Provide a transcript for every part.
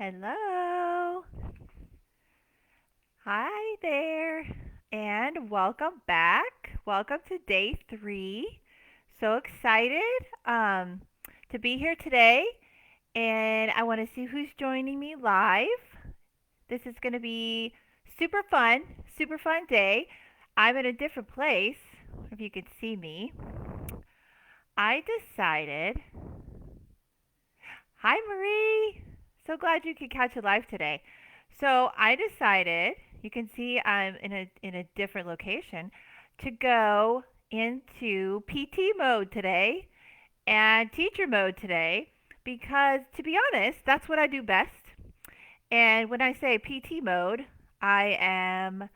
Hello. Hi there. And welcome back. Welcome to day 3. So excited um, to be here today. And I want to see who's joining me live. This is going to be super fun day. I'm in a different place, if you can see me. I decided. Hi, Marie. So glad you could catch it live today. So I decided, you can see I'm in a different location, to go into PT mode today and teacher mode today because, to be honest, that's what I do best. And when I say PT mode, I am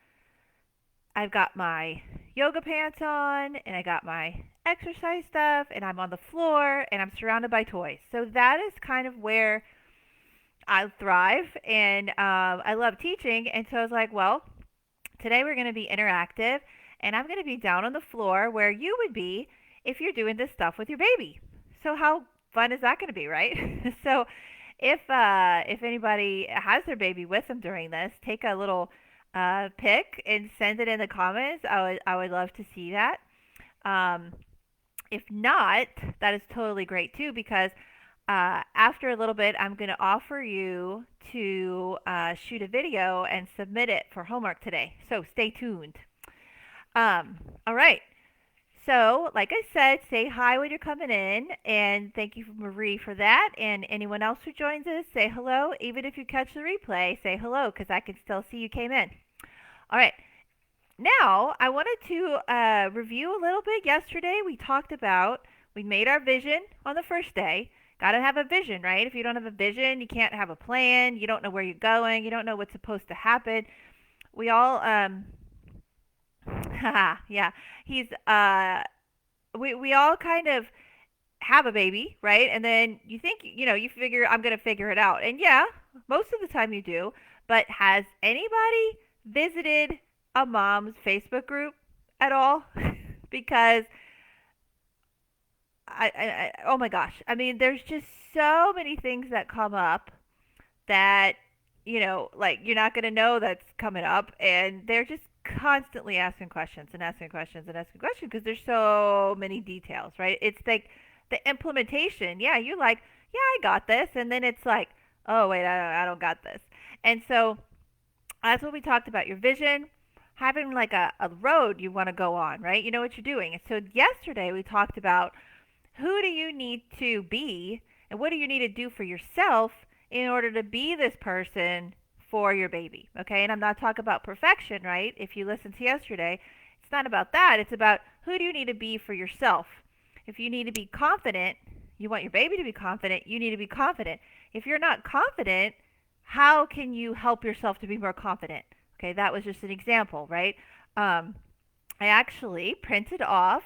I've got my yoga pants on and I got my exercise stuff and I'm on the floor and I'm surrounded by toys. So that is kind of where I thrive and I love teaching. And so I was like, well, today we're going to be interactive and I'm going to be down on the floor where you would be if you're doing this stuff with your baby. So how fun is that going to be, right? So if anybody has their baby with them during this, take a little pic and send it in the comments. I would love to see that. Um, if not, that is totally great too because after a little bit, I'm going to offer you to shoot a video and submit it for homework today. So stay tuned. All right. So, like I said, say hi when you're coming in, and thank you, Marie, for that. And anyone else who joins us, say hello. Even if you catch the replay, say hello because I can still see you came in. All right. Now, I wanted to review a little bit. Yesterday, we made our vision on the first day. Got to have a vision, right? If you don't have a vision, you can't have a plan. You don't know where you're going. You don't know what's supposed to happen. We all, yeah, he's, we all kind of have a baby, right? And then you think, you figure, I'm going to figure it out. And yeah, most of the time you do. But has anybody visited a mom's Facebook group at all? Because oh my gosh, I mean, there's just so many things that come up that, like you're not going to know that's coming up. And they're just constantly asking questions and asking questions and asking questions because there's so many details, right? It's like the implementation. Yeah, you're like, yeah, I got this. And then it's like, oh, wait, I don't got this. And so that's what we talked about, your vision, having like a road you want to go on, right? You know what you're doing. And so yesterday we talked about who do you need to be and what do you need to do for yourself in order to be this person for your baby. Okay, and I'm not talking about perfection, right? If you listened to yesterday, it's not about that. It's about who do you need to be for yourself. If you need to be confident, you want your baby to be confident, you need to be confident. If you're not confident, how can you help yourself to be more confident? Okay, that was just an example, right? Um, I actually printed off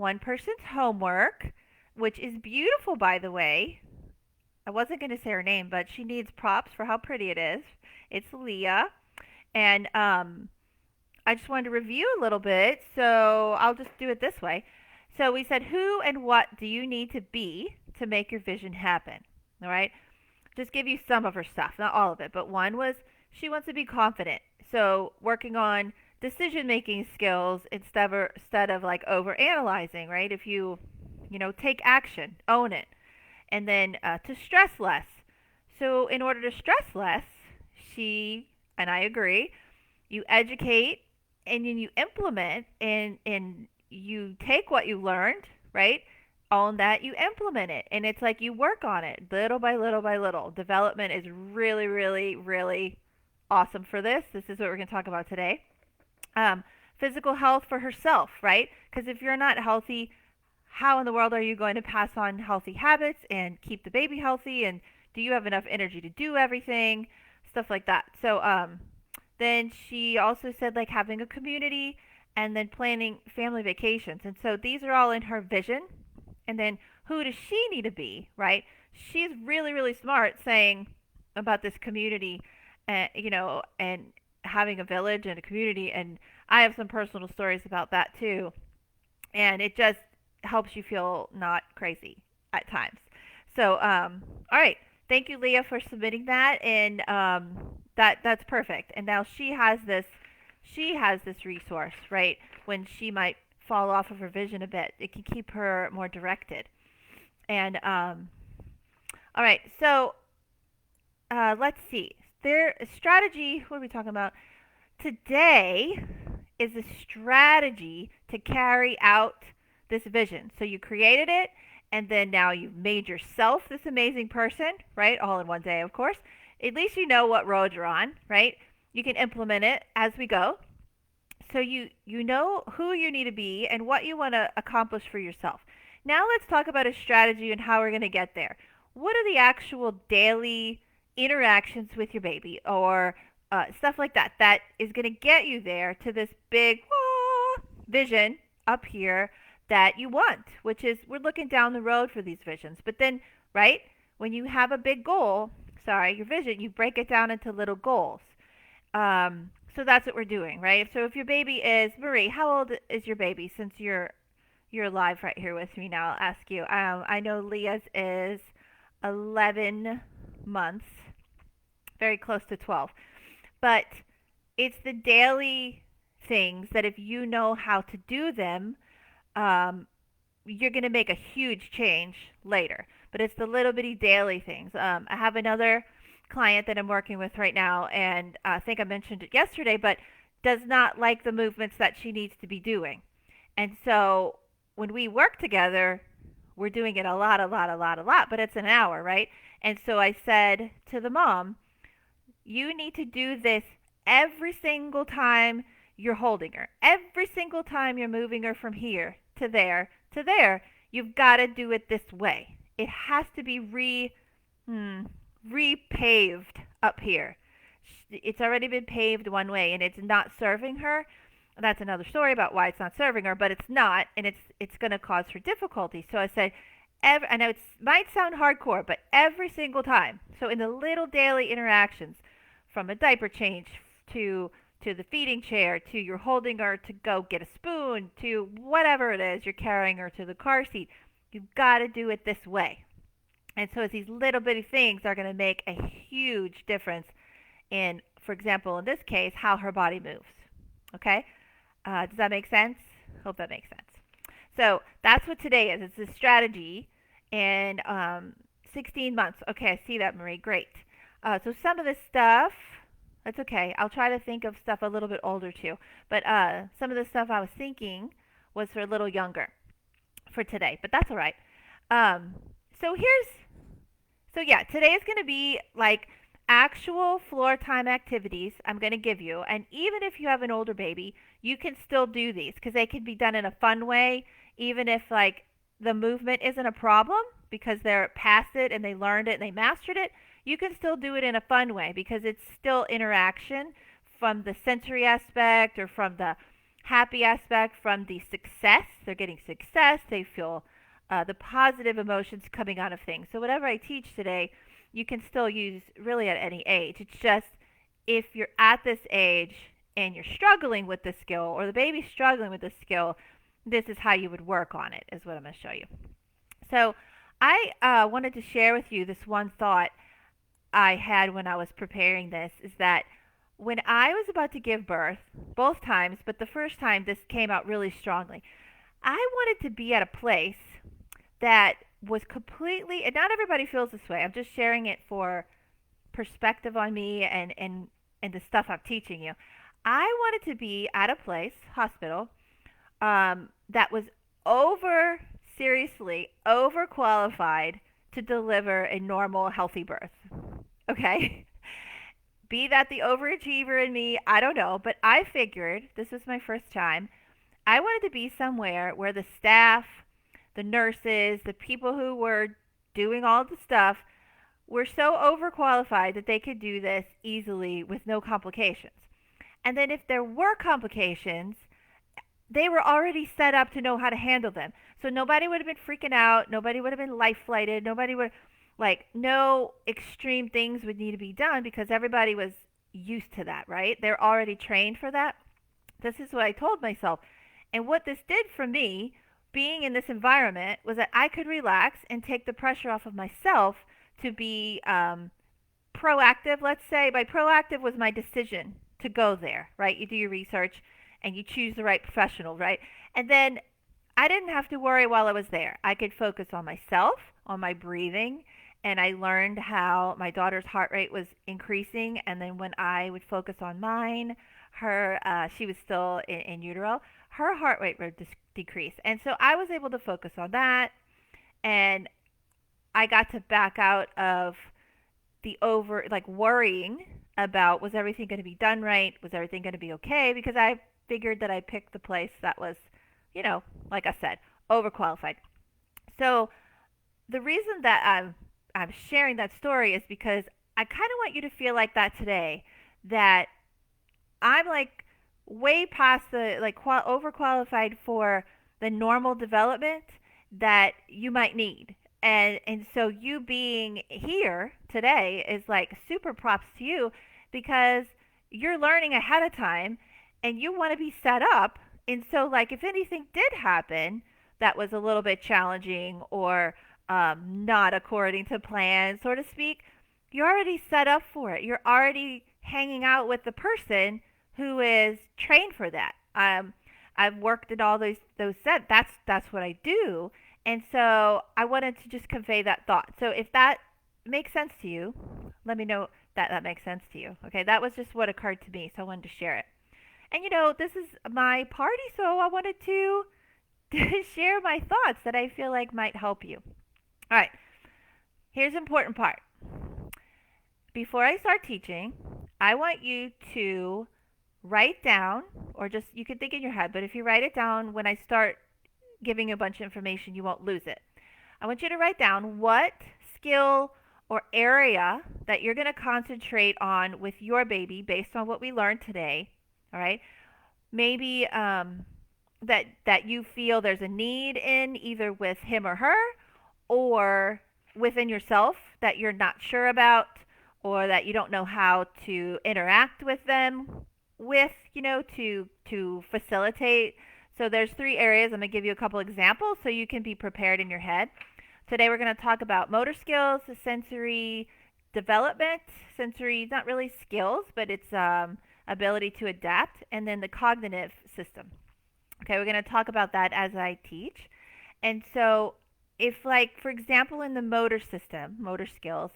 one person's homework, which is beautiful, by the way. I wasn't going to say her name, but she needs props for how pretty it is. It's Leah. And I just wanted to review a little bit, so I'll just do it this way. So we said, who and what do you need to be to make your vision happen? All right? Just give you some of her stuff, not all of it, but one was she wants to be confident. So working on decision making skills instead of like over analyzing, right? If take action, own it, and then to stress less. So in order to stress less, she and I agree, you educate and then you implement and you take what you learned, right? Own that, you implement it. And it's like you work on it little by little by little. Development is really, really, really awesome for this. This is what we're going to talk about today. Um, Physical health for herself, right? Because if you're not healthy, how in the world are you going to pass on healthy habits and keep the baby healthy? And do you have enough energy to do everything? Stuff like that. So, then she also said like having a community and then planning family vacations. And so these are all in her vision. And then who does she need to be, right? She's really, really smart saying about this community, and having a village and a community. And I have some personal stories about that too. And it just helps you feel not crazy at times. So, all right. Thank you, Leah, for submitting that, and that's perfect. And now she has this resource, right? When she might fall off of her vision a bit, it can keep her more directed. And all right, so let's see. There strategy. What are we talking about today? Is a strategy to carry out this vision. So you created it, and then now you've made yourself this amazing person, right? All in one day, of course. At least you know what road you're on, right? You can implement it as we go. So you know who you need to be and what you want to accomplish for yourself. Now let's talk about a strategy and how we're going to get there. What are the actual daily interactions with your baby or stuff like that that is going to get you there to this big vision up here that you want, which is we're looking down the road for these visions. But then, right, when you have a big goal, sorry, your vision, you break it down into little goals. So that's what we're doing, right? So if your baby is Marie, how old is your baby? Since you're alive right here with me now, I'll ask you. I know Leah's is 11 months, very close to 12. But it's the daily things that if you know how to do them, um, you're going to make a huge change later. But it's the little bitty daily things. I have another client that I'm working with right now, and I think I mentioned it yesterday, but does not like the movements that she needs to be doing. And so when we work together, we're doing it a lot, a lot, a lot, a lot, but it's an hour, right? And so I said to the mom, you need to do this every single time you're holding her. Every single time you're moving her from here to there to there, you've got to do it this way. It has to be repaved up here. It's already been paved one way and it's not serving her. That's another story about why it's not serving her, but it's not, and it's going to cause her difficulty. So I said, I know it might sound hardcore, but every single time. So in the little daily interactions, from a diaper change to the feeding chair to you're holding her to go get a spoon to whatever it is you're carrying her to the car seat, you've got to do it this way. And so it's these little bitty things are going to make a huge difference in, for example, in this case, how her body moves. Okay? Does that make sense? Hope that makes sense. So that's what today is. It's a strategy in 16 months. Okay, I see that, Marie. Great. So some of this stuff, that's okay. I'll try to think of stuff a little bit older too. But some of the stuff I was thinking was for a little younger for today. But that's all right. Um, so yeah, today is going to be like actual floor time activities I'm going to give you. And even if you have an older baby, you can still do these because they can be done in a fun way, even if like the movement isn't a problem because they're past it and they learned it and they mastered it. You can still do it in a fun way because it's still interaction from the sensory aspect or from the happy aspect, from the success. They're getting success. They feel the positive emotions coming out of things. So whatever I teach today, you can still use really at any age. It's just if you're at this age and you're struggling with the skill or the baby's struggling with the skill, this is how you would work on it, is what I'm going to show you. So I wanted to share with you this one thought I had when I was preparing this is that when I was about to give birth, both times, but the first time this came out really strongly, I wanted to be at a place that was completely, and not everybody feels this way. I'm just sharing it for perspective on me and the stuff I'm teaching you. I wanted to be at a place, hospital, that was seriously overqualified to deliver a normal, healthy birth. Okay? Be that the overachiever in me, I don't know, but I figured, this was my first time, I wanted to be somewhere where the staff, the nurses, the people who were doing all the stuff were so overqualified that they could do this easily with no complications. And then if there were complications, they were already set up to know how to handle them. So nobody would have been freaking out. Nobody would have been life flighted. Nobody would, like, no extreme things would need to be done because everybody was used to that, right? They're already trained for that. This is what I told myself. And what this did for me, being in this environment, was that I could relax and take the pressure off of myself to be proactive, let's say. By proactive was my decision to go there, right? You do your research and you choose the right professional, right? And then I didn't have to worry while I was there. I could focus on myself, on my breathing, and I learned how my daughter's heart rate was increasing. And then when I would focus on mine, she was still in utero, her heart rate would decrease. And so I was able to focus on that, and I got to back out of the over like worrying about was everything going to be done right, was everything going to be okay, because I figured that I picked the place that was, you know, like I said, overqualified. So the reason that I'm sharing that story is because I kind of want you to feel like that today, that I'm like way past the like overqualified for the normal development that you might need. And so you being here today is like super props to you, because you're learning ahead of time and you want to be set up. And so like if anything did happen that was a little bit challenging or not according to plan, so to speak, you're already set up for it. You're already hanging out with the person who is trained for that. I've worked at all those sets. That's what I do, and so I wanted to just convey that thought. So if that makes sense to you, let me know that that makes sense to you. Okay, that was just what occurred to me, so I wanted to share it. And this is my party, so I wanted to share my thoughts that I feel like might help you. All right, here's the important part. Before I start teaching, I want you to write down, or just you can think in your head, but if you write it down when I start giving you a bunch of information, you won't lose it. I want you to write down what skill or area that you're going to concentrate on with your baby based on what we learned today. All right. Maybe that you feel there's a need in either with him or her, or within yourself that you're not sure about, or that you don't know how to interact with them with, to facilitate. So there's three areas. I'm going to give you a couple examples so you can be prepared in your head. Today we're going to talk about motor skills, sensory development. Sensory, not really skills, but it's ability to adapt, and then the cognitive system. Okay, we're going to talk about that as I teach. And so if, like, for example, in the motor system, motor skills,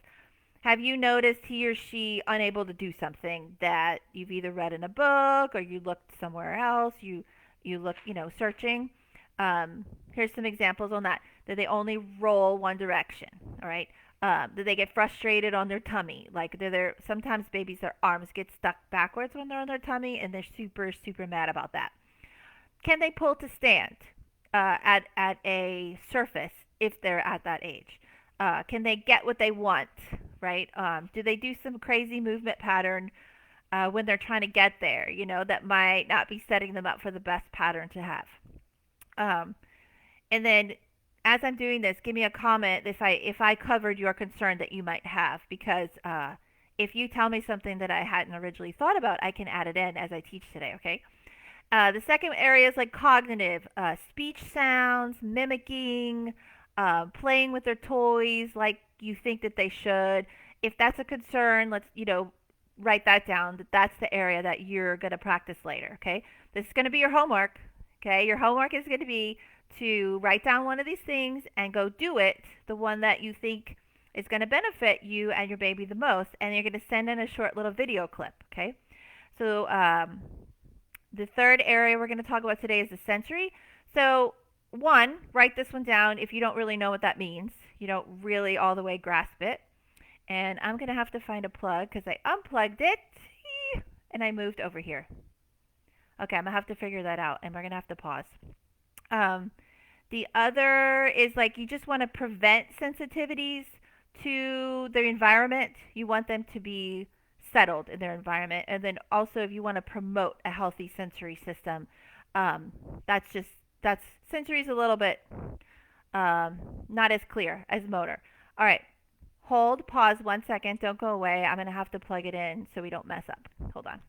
have you noticed he or she unable to do something that you've either read in a book or you looked somewhere else, you look, searching? Here's some examples on that. That they only roll one direction, all right? That they get frustrated on their tummy. Like sometimes babies, their arms get stuck backwards when they're on their tummy, and they're super, super mad about that. Can they pull to stand at a surface if they're at that age? Can they get what they want, right? Do they do some crazy movement pattern when they're trying to get there, that might not be setting them up for the best pattern to have? Um, and then as I'm doing this, give me a comment if I covered your concern that you might have, because if you tell me something that I hadn't originally thought about, I can add it in as I teach today, okay? The second area is like cognitive, speech sounds, mimicking, playing with their toys like you think that they should. If that's a concern, let's, write that down. That's the area that you're going to practice later, okay? This is going to be your homework, okay? Your homework is going to be to write down one of these things and go do it, the one that you think is going to benefit you and your baby the most, and you're going to send in a short little video clip, okay? So, the third area we're going to talk about today is the sensory. So, one, write this one down if you don't really know what that means. You don't really all the way grasp it. And I'm going to have to find a plug because I unplugged it and I moved over here. Okay, I'm going to have to figure that out, and we're going to have to pause. The other is like you just want to prevent sensitivities to the environment. You want them to be settled in their environment. And then also, if you want to promote a healthy sensory system, that's sensory is a little bit not as clear as motor. All right, hold, pause 1 second, don't go away. I'm going to have to plug it in so we don't mess up. Hold on.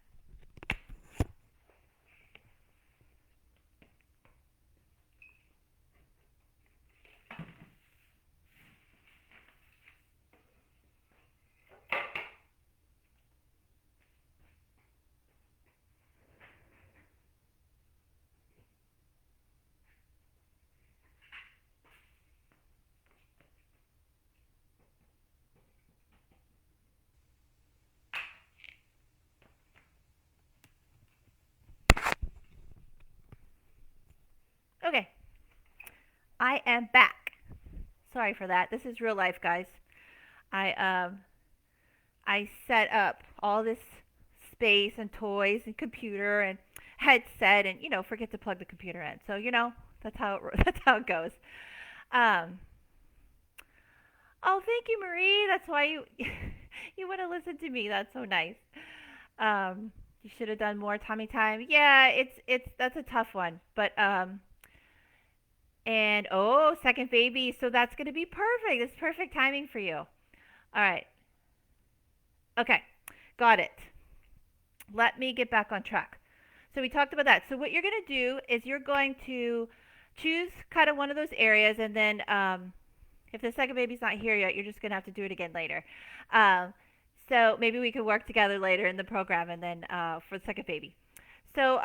I am back. Sorry for that. This is real life, guys. I I set up all this space and toys and computer and headset and forget to plug the computer in. So, that's how that's how it goes. Um Oh, thank you, Marie. That's why you you want to listen to me. That's so nice. You should have done more tummy time. Yeah, it's that's a tough one. But and oh, second baby. So that's going to be perfect. It's perfect timing for you. All right. Okay. Got it. Let me get back on track. So we talked about that. So what you're going to do is you're going to choose kind of one of those areas, and then if the second baby's not here yet, you're just going to have to do it again later. Um, so maybe we could work together later in the program, and then for the second baby. So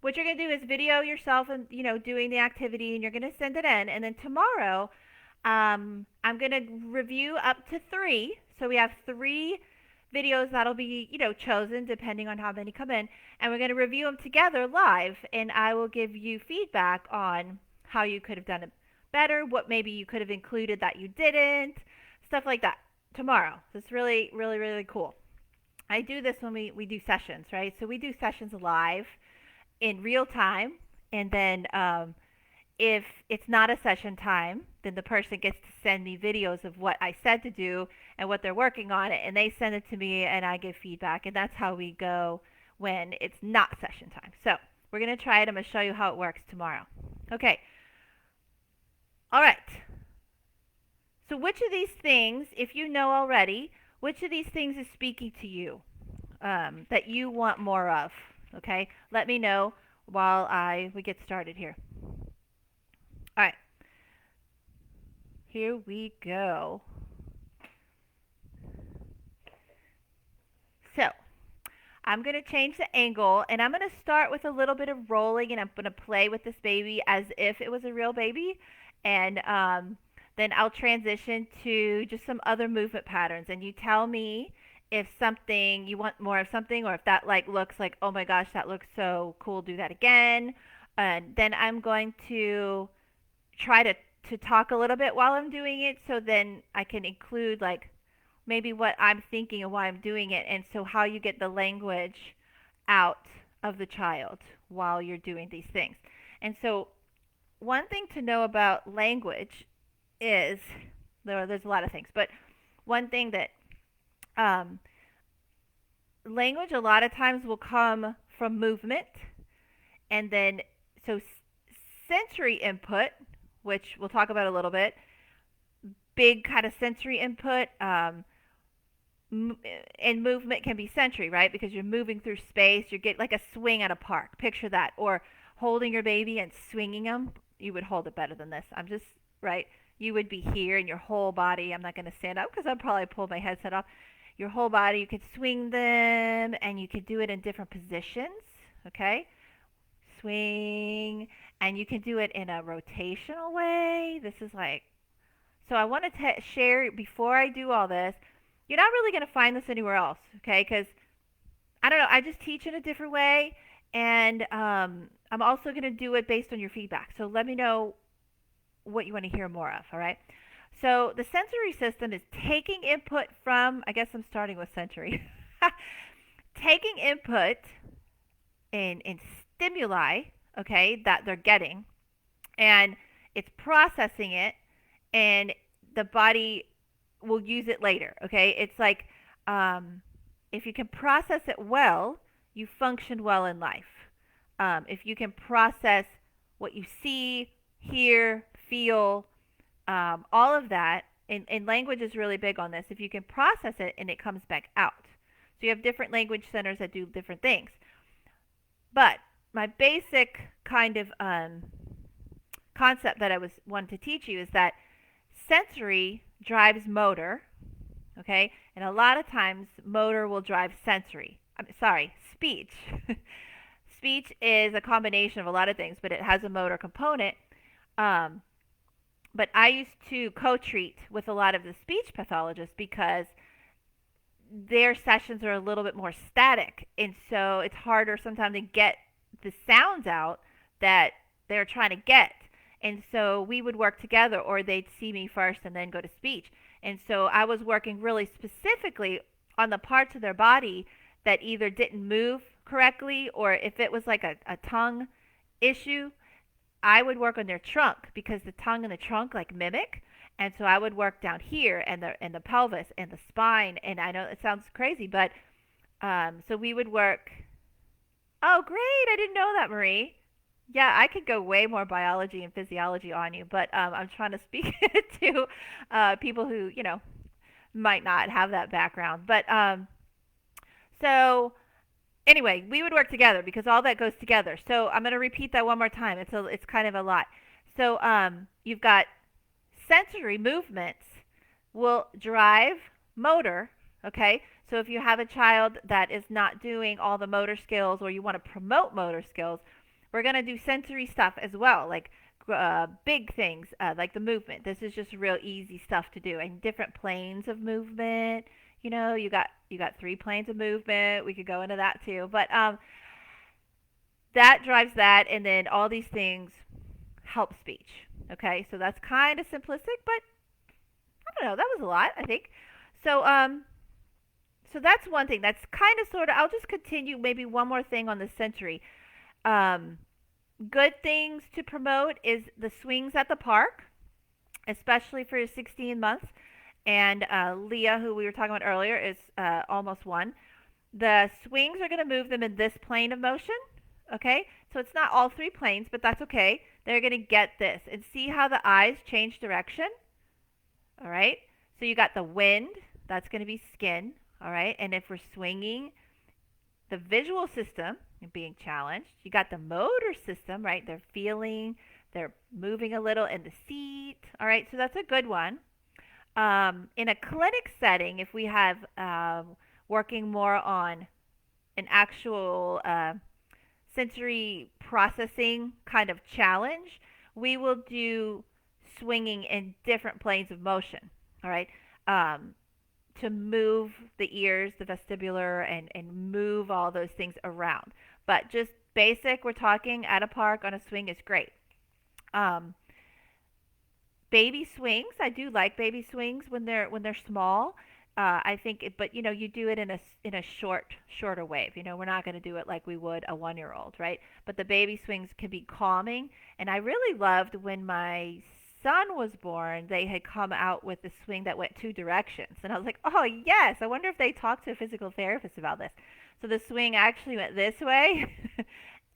what you're going to do is video yourself and doing the activity, and you're going to send it in, and then tomorrow I'm going to review up to three. So we have three videos that'll be chosen depending on how many come in, and we're going to review them together live, and I will give you feedback on how you could have done it better, what maybe you could have included that you didn't, stuff like that tomorrow. So it's really really really cool. I do this when we do sessions, right? So we do sessions live in real time, and then if it's not a session time, then the person gets to send me videos of what I said to do and what they're working on, and they send it to me, and I give feedback, and that's how we go when it's not session time. So we're going to try it. I'm going to show you how it works tomorrow. Okay. All right. So which of these things, if you know already, which of these things is speaking to you that you want more of? Okay. Let me know while we get started here. All right. Here we go. So I'm going to change the angle, and I'm going to start with a little bit of rolling, and I'm going to play with this baby as if it was a real baby. And then I'll transition to just some other movement patterns. And you tell me if something you want more of something, or if that looks like, oh my gosh, that looks so cool, do that again. And then I'm going to try to talk a little bit while I'm doing it, so then I can include maybe what I'm thinking and why I'm doing it, and so how you get the language out of the child while you're doing these things. And so one thing to know about language is there's a lot of things, but one thing that um, language a lot of times will come from movement, and then so sensory input, which we'll talk about a little bit, big kind of sensory input. And movement can be sensory, right? Because you're moving through space. You get like a swing at a park. Picture that. Or holding your baby and swinging them. You would hold it better than this. I'm just, right? You would be here and your whole body. I'm not going to stand up because I'll probably pull my headset off. Your whole body, you could swing them, and you could do it in different positions. Okay? Swing. And you can do it in a rotational way. This is so I want to share before I do all this. You're not really going to find this anywhere else, okay? Because I don't know. I just teach in a different way, and I'm also going to do it based on your feedback. So let me know what you want to hear more of. All right. So the sensory system is taking input from. I guess I'm starting with sensory. Taking input in stimuli, okay, that they're getting, and it's processing it, and the body will use it later. Okay, it's if you can process it well, you function well in life. If you can process what you see, hear, feel, all of that, and language is really big on this. If you can process it and it comes back out. So you have different language centers that do different things. But my basic kind of concept that I was wanting to teach you is that sensory drives motor, okay? And a lot of times motor will drive sensory. Speech. Speech is a combination of a lot of things, but it has a motor component. But I used to co-treat with a lot of the speech pathologists because their sessions are a little bit more static, and so it's harder sometimes to get the sounds out that they're trying to get. And so we would work together, or they'd see me first and then go to speech. And so I was working really specifically on the parts of their body that either didn't move correctly, or if it was like a tongue issue, I would work on their trunk because the tongue and the trunk like mimic. And so I would work down here and the pelvis and the spine. And I know it sounds crazy, but so we would work. Oh, great! I didn't know that, Marie. Yeah, I could go way more biology and physiology on you, but I'm trying to speak to people who might not have that background. But so anyway, we would work together because all that goes together. So I'm going to repeat that one more time. It's kind of a lot. So you've got sensory movements will drive motor. Okay, so if you have a child that is not doing all the motor skills, or you want to promote motor skills, we're going to do sensory stuff as well, like big things like the movement. This is just real easy stuff to do, and different planes of movement. You got three planes of movement. We could go into that too, but that drives that, and then all these things help speech. Okay, so that's kind of simplistic, but I don't know. That was a lot, I think. So so that's one thing. That's kind of sort of. I'll just continue maybe one more thing on the sensory. Um, Good things to promote is the swings at the park, especially for 16 months. And Leah, who we were talking about earlier, is almost one. The swings are going to move them in this plane of motion. Okay, so it's not all three planes, but that's okay. They're going to get this and see how the eyes change direction. All right, so you got the wind, that's going to be skin. All right, and if we're swinging, the visual system being challenged. You got the motor system, right? They're feeling, they're moving a little in the seat. All right, so that's a good one. In a clinic setting, if we have working more on an actual sensory processing kind of challenge, we will do swinging in different planes of motion. All right. To move the ears, the vestibular, and move all those things around. But just basic, we're talking at a park on a swing is great. Um, Baby swings, I do like baby swings when they're small. I think, but you do it in a shorter wave. We're not going to do it like we would a 1 year old, right? But the baby swings can be calming, and I really loved when my son was born. They had come out with a swing that went two directions, and I was like, oh yes, I wonder if they talked to a physical therapist about this. So the swing actually went this way,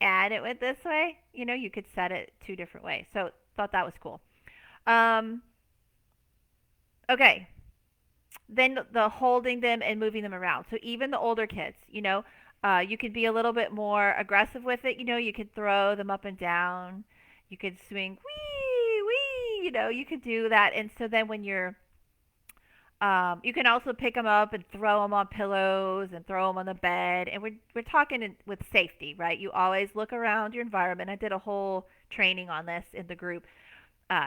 and it went this way. You could set it two different ways. So thought that was cool. Um, okay, then the holding them and moving them around. So even the older kids, you could be a little bit more aggressive with it. You could throw them up and down. You could swing, wee, wee. You could do that. And so then when you can also pick them up and throw them on pillows and throw them on the bed. And we're talking with safety, right? You always look around your environment. I did a whole training on this in the group.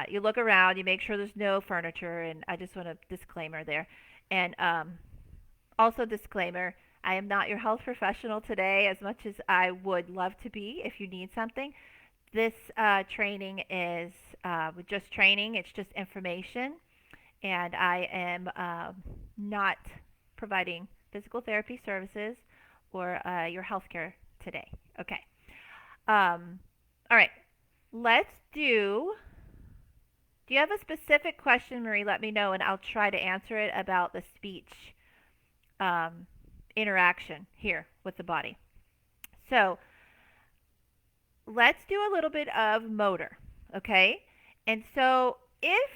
You look around, you make sure there's no furniture, and I just want a disclaimer there. And also, disclaimer, I am not your health professional today as much as I would love to be if you need something. This training is just training, it's just information, and I am not providing physical therapy services or your healthcare today. Okay. All right. Let's do. Do you have a specific question, Marie? Let me know, and I'll try to answer it about the speech um, interaction here with the body. So let's do a little bit of motor, okay? And so if,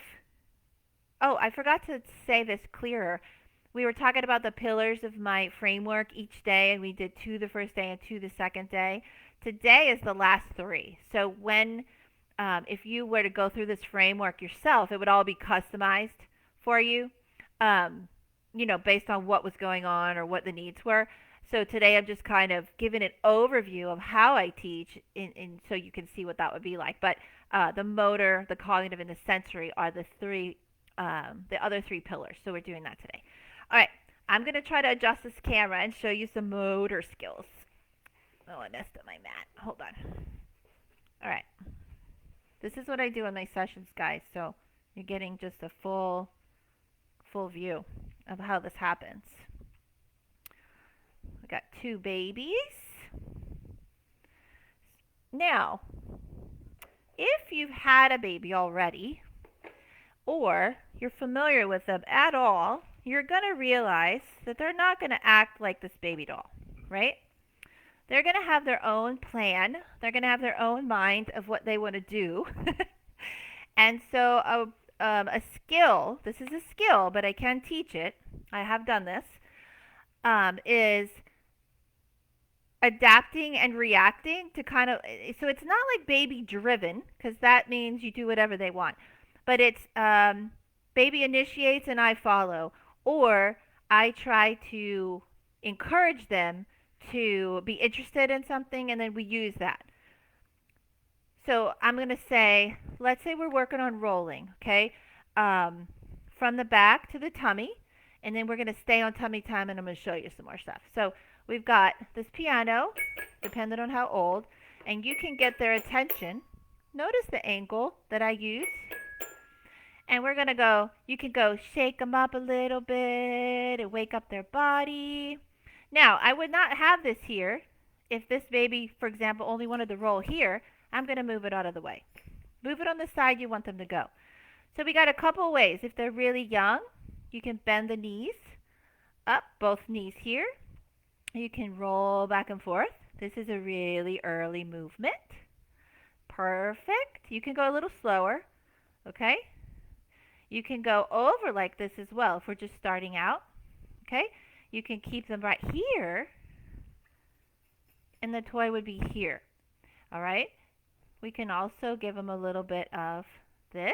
oh, I forgot to say this clearer. We were talking about the pillars of my framework each day, and we did two the first day and two the second day. Today is the last three. So if you were to go through this framework yourself, it would all be customized for you, based on what was going on or what the needs were. So today I'm just kind of giving an overview of how I teach, so you can see what that would be like. But the motor, the cognitive, and the sensory are the other three pillars. So we're doing that today. All right, I'm going to try to adjust this camera and show you some motor skills. Oh, I messed up my mat. Hold on. All right. This is what I do in my sessions, guys. So you're getting just a full view of how this happens. We got two babies. Now, if you've had a baby already, or you're familiar with them at all, you're going to realize that they're not going to act like this baby doll, right? They're going to have their own plan. They're going to have their own mind of what they want to do. And so a skill, this is a skill, but I can teach it. I have done this, is adapting and reacting to kind of, so it's not like baby driven, because that means you do whatever they want, but it's baby initiates and I follow, or I try to encourage them to be interested in something, and then we use that. So I'm going to say, let's say we're working on rolling, okay, from the back to the tummy, and then we're going to stay on tummy time, and I'm going to show you some more stuff. So we've got this piano, depending on how old, and you can get their attention. Notice the angle that I use. And we're going to go, you can go shake them up a little bit and wake up their body. Now, I would not have this here if this baby, for example, only wanted to roll here. I'm going to move it out of the way. Move it on the side you want them to go. So we got a couple ways. If they're really young, you can bend the knees up, both knees here. You can roll back and forth. This is a really early movement. Perfect. You can go a little slower, okay? You can go over like this as well if we're just starting out, okay? You can keep them right here, and the toy would be here, all right? We can also give them a little bit of this,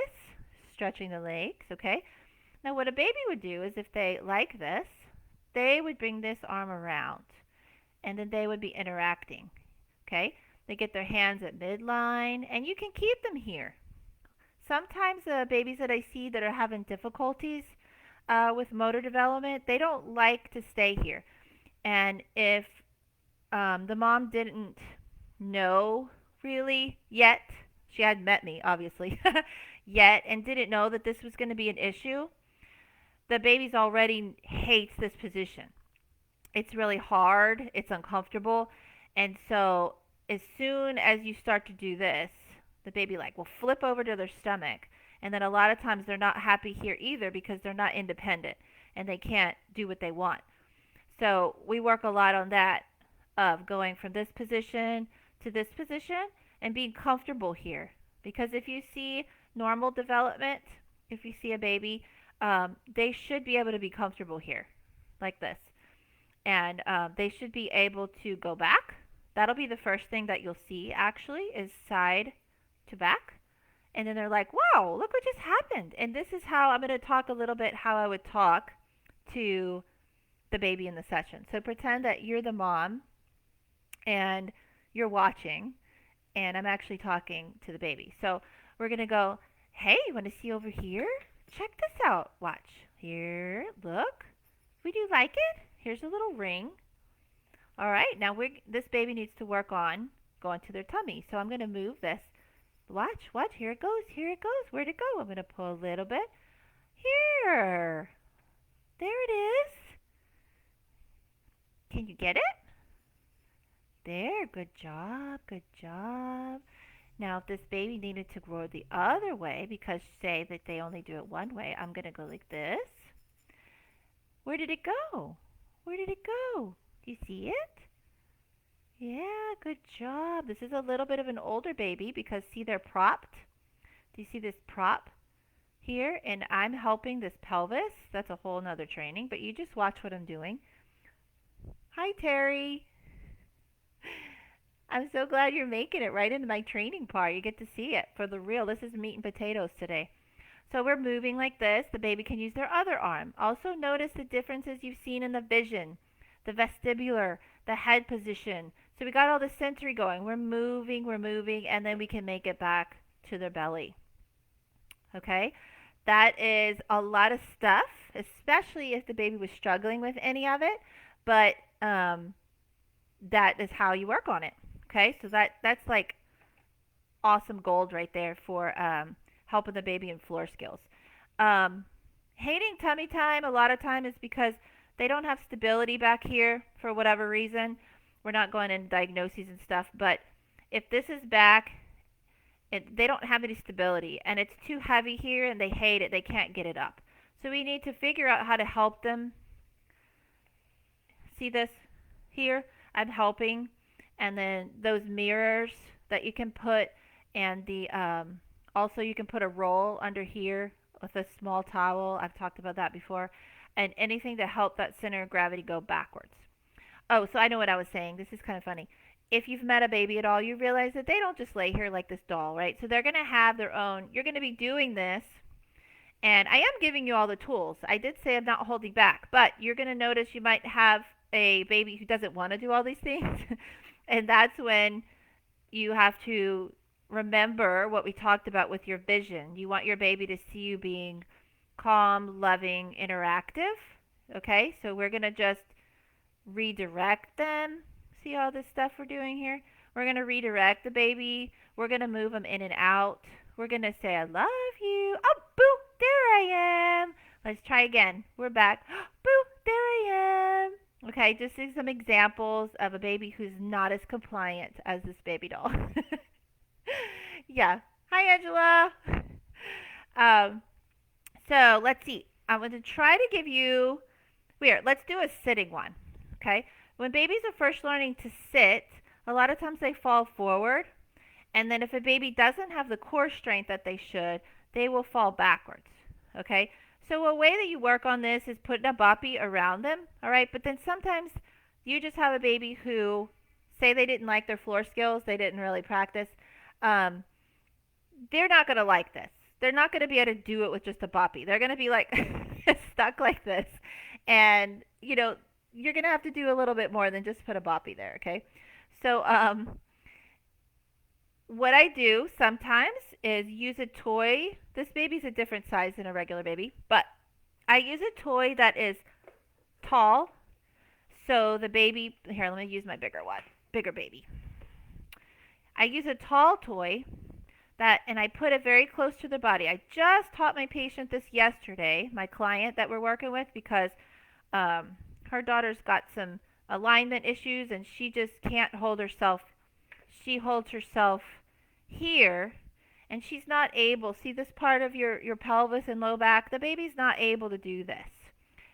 stretching the legs, okay? Now what a baby would do is if they like this, they would bring this arm around, and then they would be interacting, okay? They get their hands at midline, and you can keep them here. Sometimes babies that I see that are having difficulties with motor development, they don't like to stay here. And if the mom didn't know really yet, she hadn't met me, obviously, yet, and didn't know that this was going to be an issue, the baby's already hates this position. It's really hard, it's uncomfortable, and so as soon as you start to do this, the baby like will flip over to their stomach, and then a lot of times they're not happy here either because they're not independent and they can't do what they want. So we work a lot on that, of going from this position to this position and being comfortable here. Because if you see normal development, if you see a baby, they should be able to be comfortable here, like this. And they should be able to go back. That'll be the first thing that you'll see, actually, is side to back. And then they're like, wow, look what just happened. And this is how I'm going to talk a little bit how I would talk to the baby in the session. So pretend that you're the mom and you're watching, and I'm actually talking to the baby. So we're going to go, hey, you want to see over here? Check this out. Watch. Here, look. Would you like it? Here's a little ring. All right, now this baby needs to work on going to their tummy. So I'm going to move this. Watch, watch. Here it goes. Here it goes. Where'd it go? I'm going to pull a little bit. Here. There it is. Can you get it? There. Good job. Good job. Now, if this baby needed to grow the other way, because say that they only do it one way, I'm going to go like this. Where did it go? Where did it go? Do you see it? Yeah, good job. This is a little bit of an older baby because see they're propped. Do you see this prop here? And I'm helping this pelvis. That's a whole nother training, but you just watch what I'm doing. Hi, Terry. I'm so glad you're making it right into my training part. You get to see it for the real. This is meat and potatoes today. So we're moving like this. The baby can use their other arm. Also notice the differences you've seen in the vision, the vestibular, the head position. So we got all the sensory going. We're moving, and then we can make it back to their belly. Okay? That is a lot of stuff, especially if the baby was struggling with any of it. But that is how you work on it. Okay? So that's like awesome gold right there for helping the baby in floor skills. Um, Hating tummy time a lot of time is because they don't have stability back here for whatever reason. We're not going into diagnoses and stuff, but if this is back, they don't have any stability and it's too heavy here and they hate it. They can't get it up. So we need to figure out how to help them. See this here? I'm helping. And then those mirrors that you can put, and the also you can put a roll under here with a small towel. I've talked about that before. And anything to help that center of gravity go backwards. Oh, so I know what I was saying. This is kind of funny. If you've met a baby at all, you realize that they don't just lay here like this doll, right? So they're going to have their own. You're going to be doing this, and I am giving you all the tools. I did say I'm not holding back, but you're going to notice you might have a baby who doesn't want to do all these things. And that's when you have to remember what we talked about with your vision. You want your baby to see you being calm, loving, interactive. Okay, so we're going to just redirect them. See all this stuff we're doing here? We're going to redirect the baby. We're going to move them in and out. We're going to say, I love you. Oh, boo, there I am. Let's try again. We're back. Boo, there I am. Okay, just some examples of a baby who's not as compliant as this baby doll. Yeah. Hi, Angela. Um, so let's see. I'm going to try to give you. Weird. Let's do a sitting one. Okay. When babies are first learning to sit, a lot of times they fall forward. And then if a baby doesn't have the core strength that they should, they will fall backwards. Okay. So a way that you work on this is putting a boppy around them. All right. But then sometimes you just have a baby who, say they didn't like their floor skills, they didn't really practice. Um, they're not going to like this. They're not going to be able to do it with just a boppy. They're going to be like stuck like this. And, you're going to have to do a little bit more than just put a boppy there, okay? So, what I do sometimes is use a toy. This baby's a different size than a regular baby, but I use a toy that is tall. So the baby, here, let me use my bigger baby. I use a tall toy and I put it very close to the body. I just taught my patient this yesterday, my client that we're working with, because her daughter's got some alignment issues and she just can't hold herself. She holds herself here and she's not able. See this part of your pelvis and low back? The baby's not able to do this.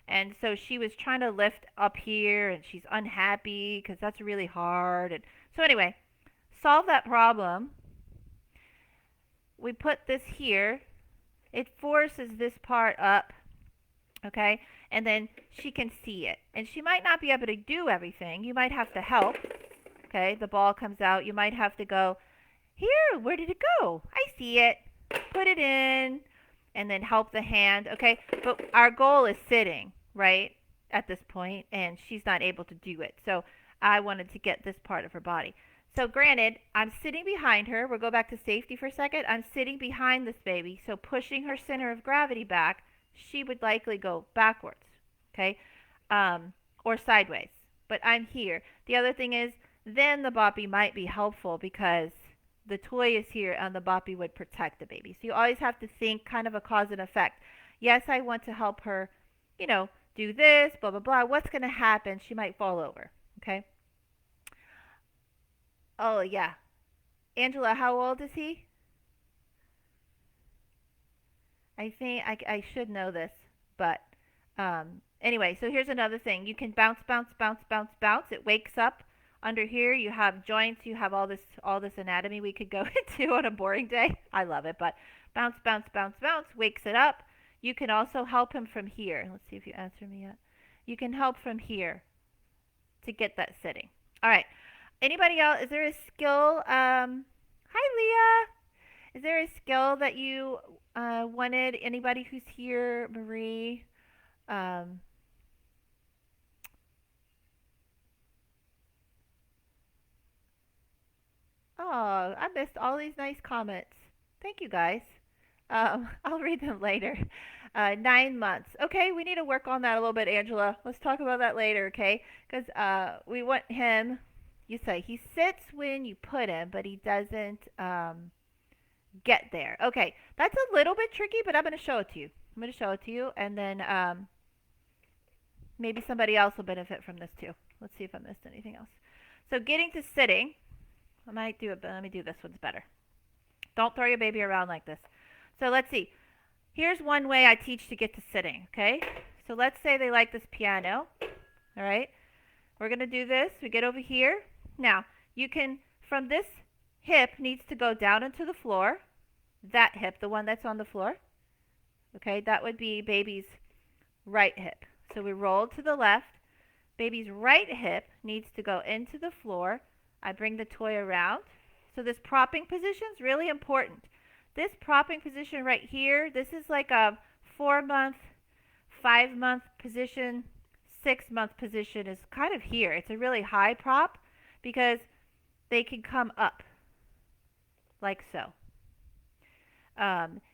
And so she was trying to lift up here and she's unhappy because that's really hard. And so anyway, solve that problem. We put this here. It forces this part up, okay? And then she can see it. And she might not be able to do everything. You might have to help, okay? The ball comes out. You might have to go, here, where did it go? I see it. Put it in, and then help the hand, okay? But our goal is sitting, right, at this point, and she's not able to do it. So I wanted to get this part of her body. So granted, I'm sitting behind her. We'll go back to safety for a second. I'm sitting behind this baby, so pushing her center of gravity back, she would likely go backwards, okay, or sideways. But I'm here. The other thing is, then the boppy might be helpful because the toy is here and the boppy would protect the baby. So you always have to think kind of a cause and effect. Yes, I want to help her, do this, blah, blah, blah. What's going to happen? She might fall over, okay? Oh, yeah. Angela, how old is he? I think I should know this, but anyway, so here's another thing. You can bounce, bounce, bounce, bounce, bounce. It wakes up. Under here, you have joints. You have all this anatomy we could go into on a boring day. I love it, but bounce, bounce, bounce, bounce wakes it up. You can also help him from here. Let's see if you answer me yet. You can help from here to get that sitting. All right. Anybody else? Is there a skill? Hi, Leah. Is there a skill that you wanted? Anybody who's here? Marie? Um, oh, I missed all these nice comments. Thank you, guys. I'll read them later. 9 months. Okay, we need to work on that a little bit, Angela. Let's talk about that later, okay? Because we want him. You say he sits when you put him, but he doesn't. get there. Okay, that's a little bit tricky, but I'm going to show it to you. I'm going to show it to you, and then maybe somebody else will benefit from this too. Let's see if I missed anything else. So getting to sitting, I might do it, but let me do this one's better. Don't throw your baby around like this. So let's see. Here's one way I teach to get to sitting, okay? So let's say they like this piano, all right? We're going to do this. We get over here. Now, you can, from this hip needs to go down into the floor. That hip, the one that's on the floor, okay? That would be baby's right hip. So we roll to the left. Baby's right hip needs to go into the floor. I bring the toy around. So this propping position is really important. This propping position right here, this is like a 4-month, 5-month position, 6-month position is kind of here. It's a really high prop because they can come up like so.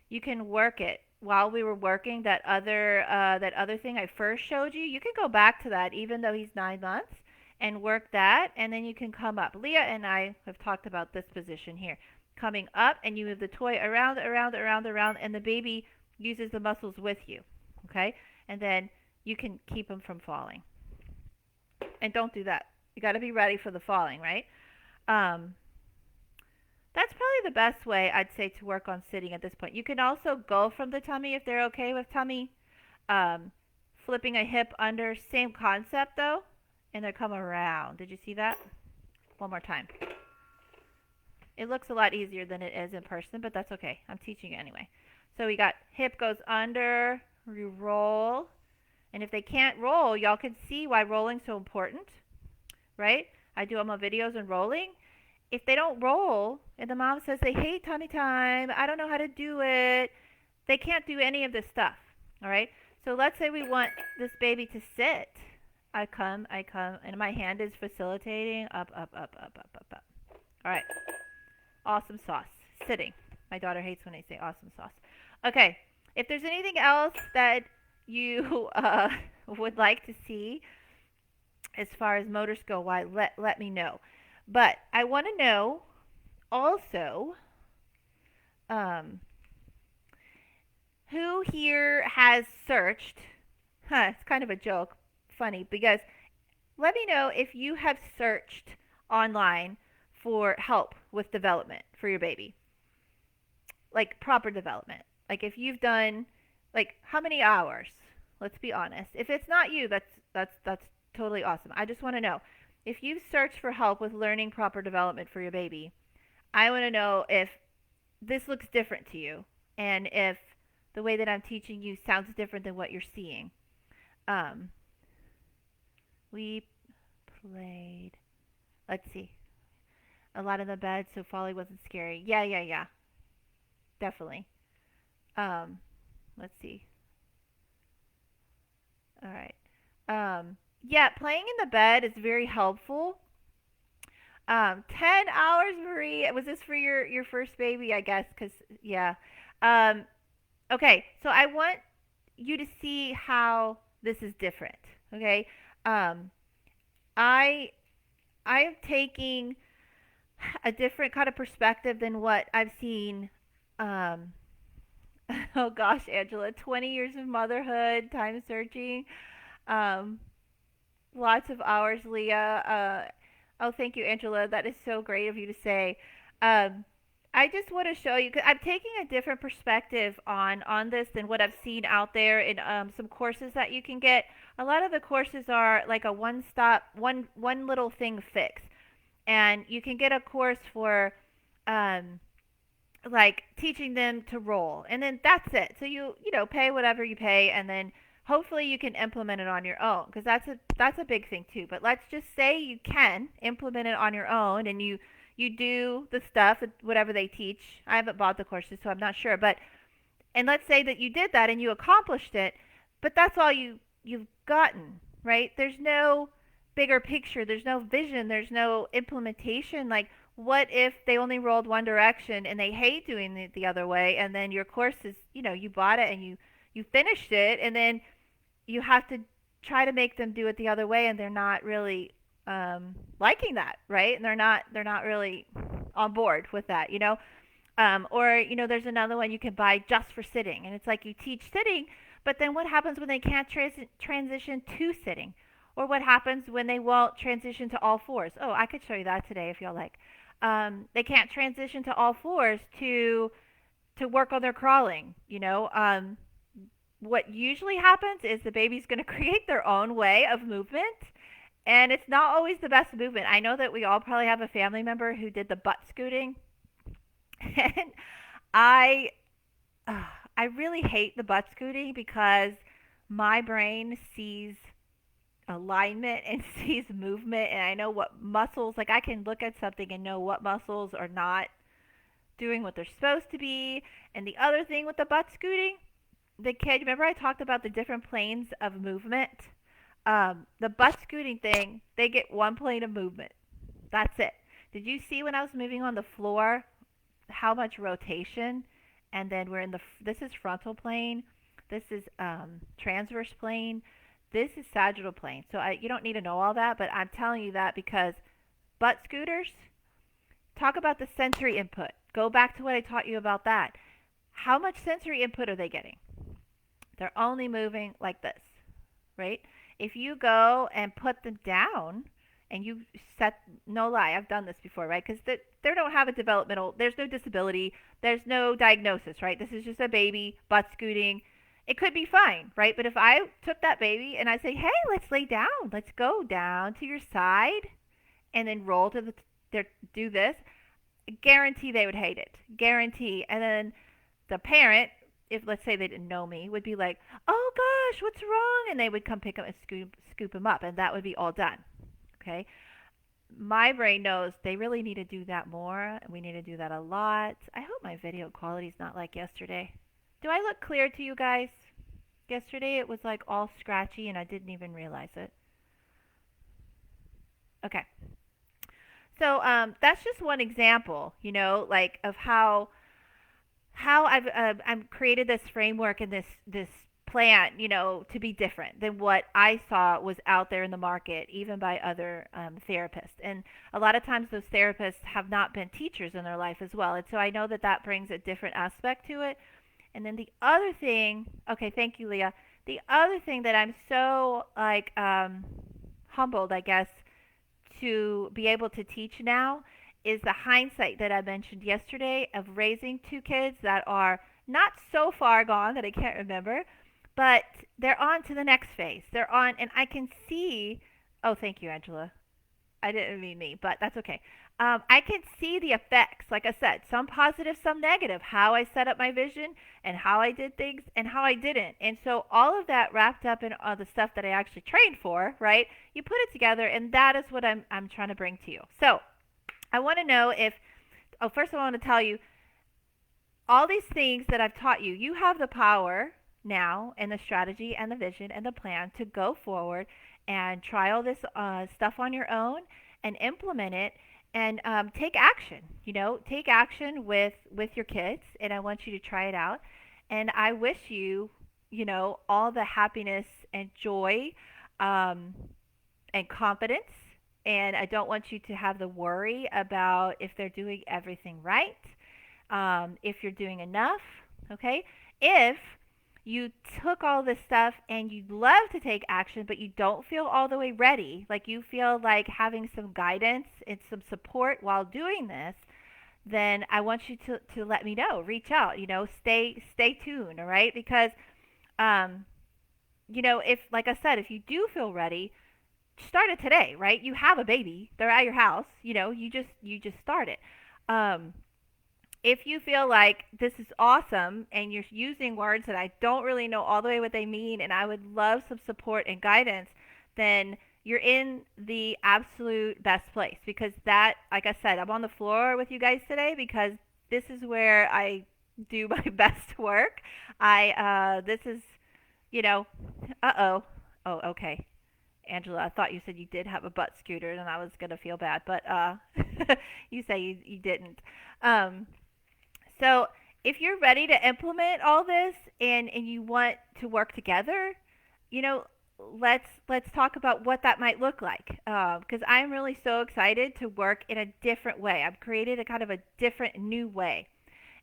You can work it while we were working that other thing I first showed you. You can go back to that even though he's 9 months and work that, and then you can come up. Leah and I have talked about this position here. Coming up, and you move the toy around, and the baby uses the muscles with you, okay? And then you can keep him from falling. And don't do that. You got to be ready for the falling, right? That's probably the best way I'd say to work on sitting at this point. You can also go from the tummy if they're okay with tummy. Flipping a hip under, same concept though, and they come around. Did you see that? One more time. It looks a lot easier than it is in person, but that's okay. I'm teaching it anyway. So we got hip goes under, we roll. And if they can't roll, y'all can see why rolling's so important, right? I do all my videos on rolling. If they don't roll and the mom says they hate tummy time, I don't know how to do it, they can't do any of this stuff, all right? So let's say we want this baby to sit. I come, and my hand is facilitating up, up, up, up, up, up, up. All right. Awesome sauce. Sitting. My daughter hates when I say awesome sauce. Okay. If there's anything else that you would like to see as far as motors go, why let me know. But I want to know also who here has searched. It's kind of a joke, funny, because let me know if you have searched online for help with development for your baby, like proper development. Like if you've done, like how many hours? Let's be honest. If it's not you, that's totally awesome. I just want to know if you've searched for help with learning proper development for your baby. I want to know if this looks different to you and if the way that I'm teaching you sounds different than what you're seeing. We played. Let's see. A lot in the bed, so Folly wasn't scary. Yeah. Definitely. Let's see. All right. Yeah, playing in the bed is very helpful. 10 hours, Marie. Was this for your first baby, I guess? Because, yeah. Um, okay, so I want you to see how this is different. Okay. Um, I I'm taking a different kind of perspective than what I've seen. Um, oh gosh, Angela, 20 years of motherhood, time searching, um, lots of hours, Leah. Oh, thank you, Angela. That is so great of you to say. Um, I just want to show you, 'cause I'm taking a different perspective on this than what I've seen out there in some courses that you can get. A lot of the courses are like a one stop, one little thing fix, and you can get a course for um, like teaching them to roll, and then that's it. So you pay whatever you pay, and then hopefully you can implement it on your own, because that's a big thing too. But let's just say you can implement it on your own, and you do the stuff whatever they teach. I haven't bought the courses, so I'm not sure, but and let's say that you did that and you accomplished it, but that's all you've gotten, right? There's no bigger picture, there's no vision, there's no implementation. Like, what if they only rolled one direction and they hate doing it the other way, and then your course is, you bought it and you finished it, and then you have to try to make them do it the other way, and they're not really liking that, right? And they're not really on board with that. Or there's another one you can buy just for sitting, and it's like you teach sitting, but then what happens when they can't transition to sitting? Or what happens when they won't transition to all fours? Oh, I could show you that today if y'all like. They can't transition to all fours to work on their crawling. What usually happens is the baby's going to create their own way of movement, and it's not always the best movement. I know that we all probably have a family member who did the butt scooting, and I uh, I really hate the butt scooting because my brain sees alignment and sees movement, and I know what muscles, like I can look at something and know what muscles are not doing what they're supposed to be. And the other thing with the butt scooting, the kid, remember I talked about the different planes of movement? The butt scooting thing, they get one plane of movement. That's it. Did you see when I was moving on the floor how much rotation? And then we're in this is frontal plane, this is transverse plane, this is sagittal plane. So you don't need to know all that, but I'm telling you that because butt scooters, talk about the sensory input. Go back to what I taught you about that. How much sensory input are they getting? They're only moving like this, right? If you go and put them down and you set, no lie, I've done this before, right? Because they don't have a developmental, there's no disability, there's no diagnosis, right? This is just a baby butt scooting. It could be fine, right? But if I took that baby and I say, hey, let's lay down, let's go down to your side, and then roll to do this, guarantee they would hate it. Guarantee. And then the parent, if let's say they didn't know me, would be like, "Oh gosh, what's wrong?" And they would come pick up and scoop him up, and that would be all done. Okay. My brain knows they really need to do that more, and we need to do that a lot. I hope my video quality is not like yesterday. Do I look clear to you guys? Yesterday it was like all scratchy, and I didn't even realize it. Okay. So that's just one example, like of how I've created this framework and this plan, to be different than what I saw was out there in the market, even by other therapists. And a lot of times those therapists have not been teachers in their life as well. And so I know that that brings a different aspect to it. And then the other thing, okay, thank you, Leah. The other thing that I'm so like humbled, I guess, to be able to teach now is the hindsight that I mentioned yesterday of raising two kids that are not so far gone that I can't remember, but they're on to the next phase. They're on, and I can see. Oh, thank you, Angela. I didn't mean me, but that's okay. I can see the effects, like I said, some positive, some negative, how I set up my vision and how I did things and how I didn't. And so all of that wrapped up in the stuff that I actually trained for, right? You put it together, and that is what I'm trying to bring to you. So I want to know if, oh, first I want to tell you all these things that I've taught you, you have the power now and the strategy and the vision and the plan to go forward and try all this stuff on your own and implement it and take action. Take action with your kids, and I want you to try it out. And I wish you, all the happiness and joy um, and confidence. And I don't want you to have the worry about if they're doing everything right, if you're doing enough, okay? If you took all this stuff and you'd love to take action, but you don't feel all the way ready, like you feel like having some guidance and some support while doing this, then I want you to let me know. Reach out, stay tuned, all right? Because, um, if, like I said, if you do feel ready, start it today, right? You have a baby, they're at your house, you just start it. Um, if you feel like this is awesome and you're using words that I don't really know all the way what they mean and I would love some support and guidance, then you're in the absolute best place because that, like I said, I'm on the floor with you guys today because this is where I do my best work. This is, you know, uh-oh. Oh, okay. Angela, I thought you said you did have a butt scooter and I was going to feel bad, but you say you didn't. Um, so if you're ready to implement all this and you want to work together, you know, let's talk about what that might look like. Because I'm really so excited to work in a different way. I've created a kind of a different new way.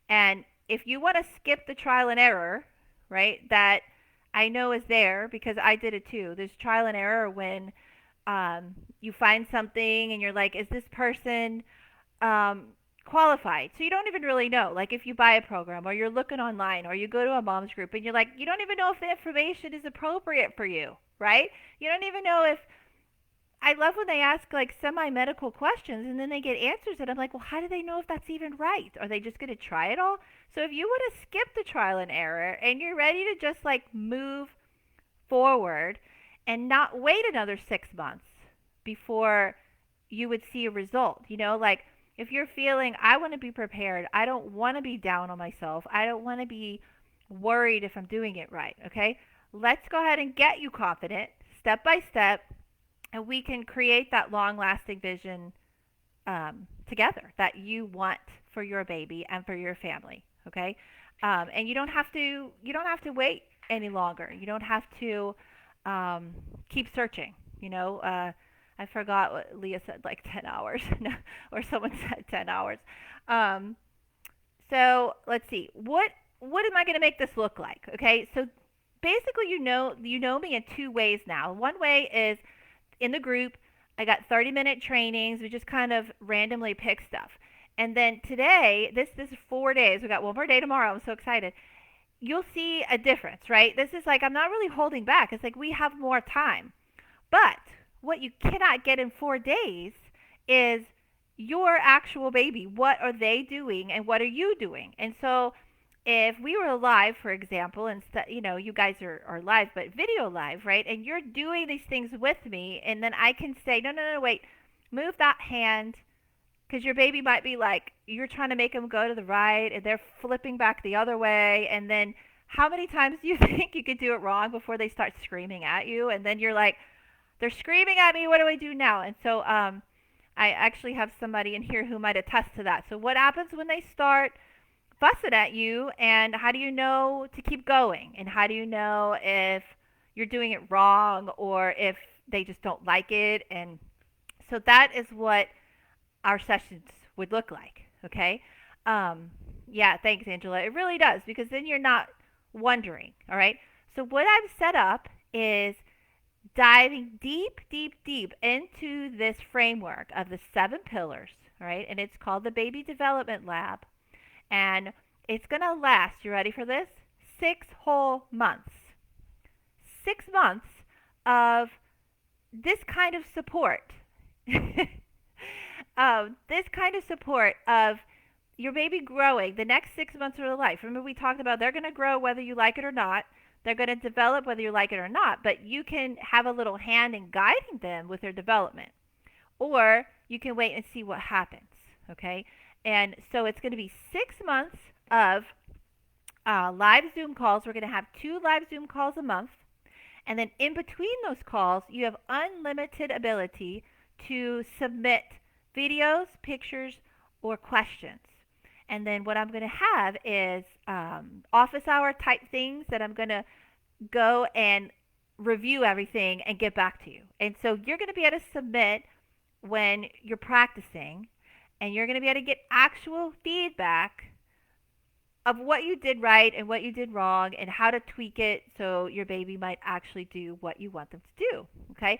And if you want to skip the trial and error, right, that I know is there because I did it too. There's trial and error when you find something and you're like, is this person um, qualified? So you don't even really know. Like if you buy a program or you're looking online or you go to a mom's group and you're like, you don't even know if the information is appropriate for you, right? You don't even know if I love when they ask like semi-medical questions and then they get answers and I'm like, well, how do they know if that's even right? Are they just going to try it all? So if you want to skip the trial and error and you're ready to just like move forward and not wait another 6 months before you would see a result, like if you're feeling, I want to be prepared, I don't want to be down on myself, I don't want to be worried if I'm doing it right, okay? Let's go ahead and get you confident step by step and we can create that long lasting vision together that you want for your baby and for your family. Okay, and you don't have to wait any longer. You don't have to um, keep searching. I forgot what Leah said, like 10 hours, or someone said 10 hours. Um, so let's see. What am I going to make this look like? Okay, so basically, you know me in two ways now. One way is in the group. I got 30-minute trainings. We just kind of randomly pick stuff. And then today, this is 4 days. We got one more day tomorrow. I'm so excited. You'll see a difference, right? This is like I'm not really holding back. It's like we have more time. But what you cannot get in 4 days is your actual baby. What are they doing and what are you doing? And so if we were live, for example, instead, you guys are live, but video live, right? And you're doing these things with me, and then I can say, no, no, no, wait, move that hand, because your baby might be like, you're trying to make them go to the right, and they're flipping back the other way, and then how many times do you think you could do it wrong before they start screaming at you? And then you're like, they're screaming at me. What do I do now? And so, I actually have somebody in here who might attest to that. So, what happens when they start fussing at you, and how do you know to keep going? And how do you know if you're doing it wrong or if they just don't like it? And so that is what our sessions would look like. Okay. Um, yeah, thanks, Angela. It really does because then you're not wondering. All right. So, what I've set up is diving deep, deep, deep into this framework of the 7 pillars. All right. And it's called the Baby Development Lab. And it's going to last, you ready for this? 6 whole months. 6 months of this kind of support. This kind of support of your baby growing the next 6 months of their life. Remember, we talked about they're going to grow whether you like it or not. They're going to develop whether you like it or not, but you can have a little hand in guiding them with their development. Or you can wait and see what happens. Okay? And so it's going to be 6 months of live Zoom calls. We're going to have 2 live Zoom calls a month. And then in between those calls, you have unlimited ability to submit videos, pictures, or questions. And then what I'm going to have is office hour type things that I'm going to go and review everything and get back to you. And so you're going to be able to submit when you're practicing, and you're going to be able to get actual feedback of what you did right and what you did wrong and how to tweak it so your baby might actually do what you want them to do. Okay?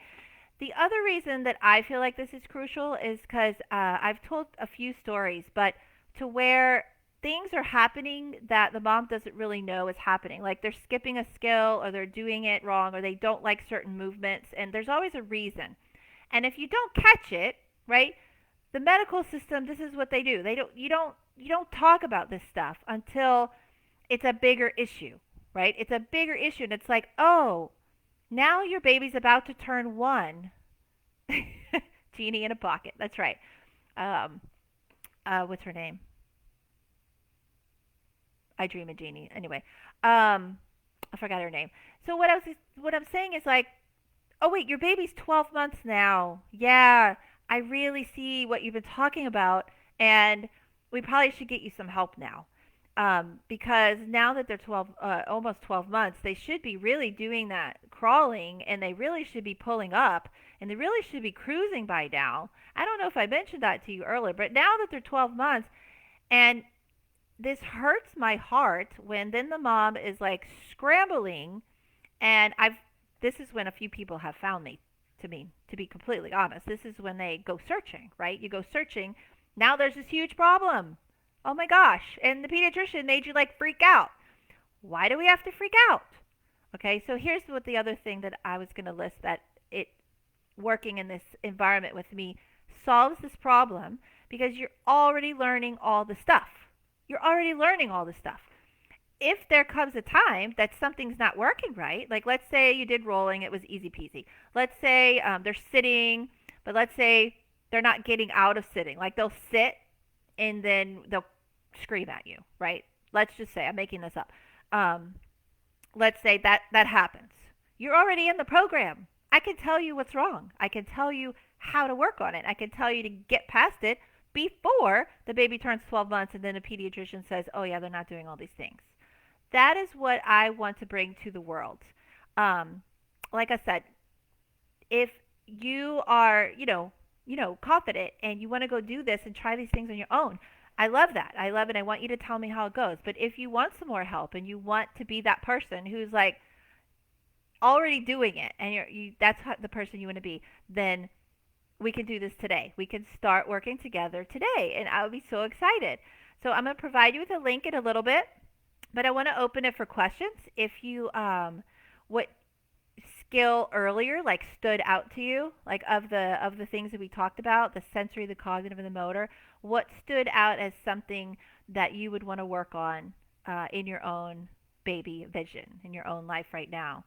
The other reason that I feel like this is crucial is because I've told a few stories, but to where things are happening that the mom doesn't really know is happening. Like they're skipping a skill or they're doing it wrong or they don't like certain movements, and there's always a reason. And if you don't catch it, right, the medical system, this is what they do. You don't talk about this stuff until it's a bigger issue, right? It's a bigger issue and it's like, "Oh, now your baby's about to turn 1." Genie in a pocket. That's right. Um what's her name? I dream a genie. Anyway, I forgot her name. So what I'm saying is like, "Oh wait, your baby's 12 months now. Yeah, I really see what you've been talking about, and we probably should get you some help now." Because now that they're almost 12 months, they should be really doing that crawling, and they really should be pulling up, and they really should be cruising by now. I don't know if I mentioned that to you earlier, but now that they're 12 months, and this hurts my heart when then the mom is like scrambling, and I've this is when a few people have found me, to be completely honest. This is when they go searching, right? You go searching, now there's this huge problem. Oh my gosh, and the pediatrician made you like freak out. Why do we have to freak out? Okay, so here's what the other thing that I was going to list that it working in this environment with me solves this problem, because you're already learning all the stuff. You're already learning all the stuff. If there comes a time that something's not working right, like let's say you did rolling, it was easy peasy. Let's say they're sitting, but let's say they're not getting out of sitting. Like they'll sit and then they'll scream at you, right? Let's just say, I'm making this up. Um, let's say that happens. You're already in the program. I can tell you what's wrong. I can tell you how to work on it. I can tell you to get past it before the baby turns 12 months and then a pediatrician says, oh, yeah, they're not doing all these things. That is what I want to bring to the world. Um, like I said, if you are, confident and you want to go do this and try these things on your own, I love that. I love it. I want you to tell me how it goes. But if you want some more help and you want to be that person who's like already doing it and that's the person you want to be, then we can do this today. We can start working together today, and I would be so excited. So I'm going to provide you with a link in a little bit, but I want to open it for questions. If you what skill earlier like stood out to you, like of the things that we talked about, the sensory, the cognitive, and the motor, what stood out as something that you would want to work on in your own baby vision, in your own life right now?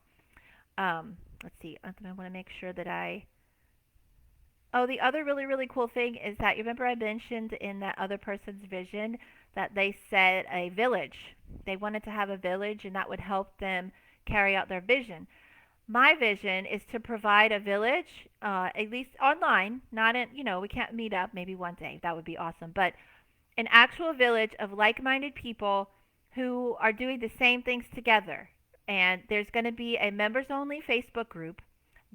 Let's see. I want to make sure that I. Oh, the other really, really cool thing is that you remember I mentioned in that other person's vision that they said a village. They wanted to have a village and that would help them carry out their vision. My vision is to provide a village, at least online, not in, we can't meet up maybe one day. That would be awesome. But an actual village of like minded people who are doing the same things together. And there's going to be a members only Facebook group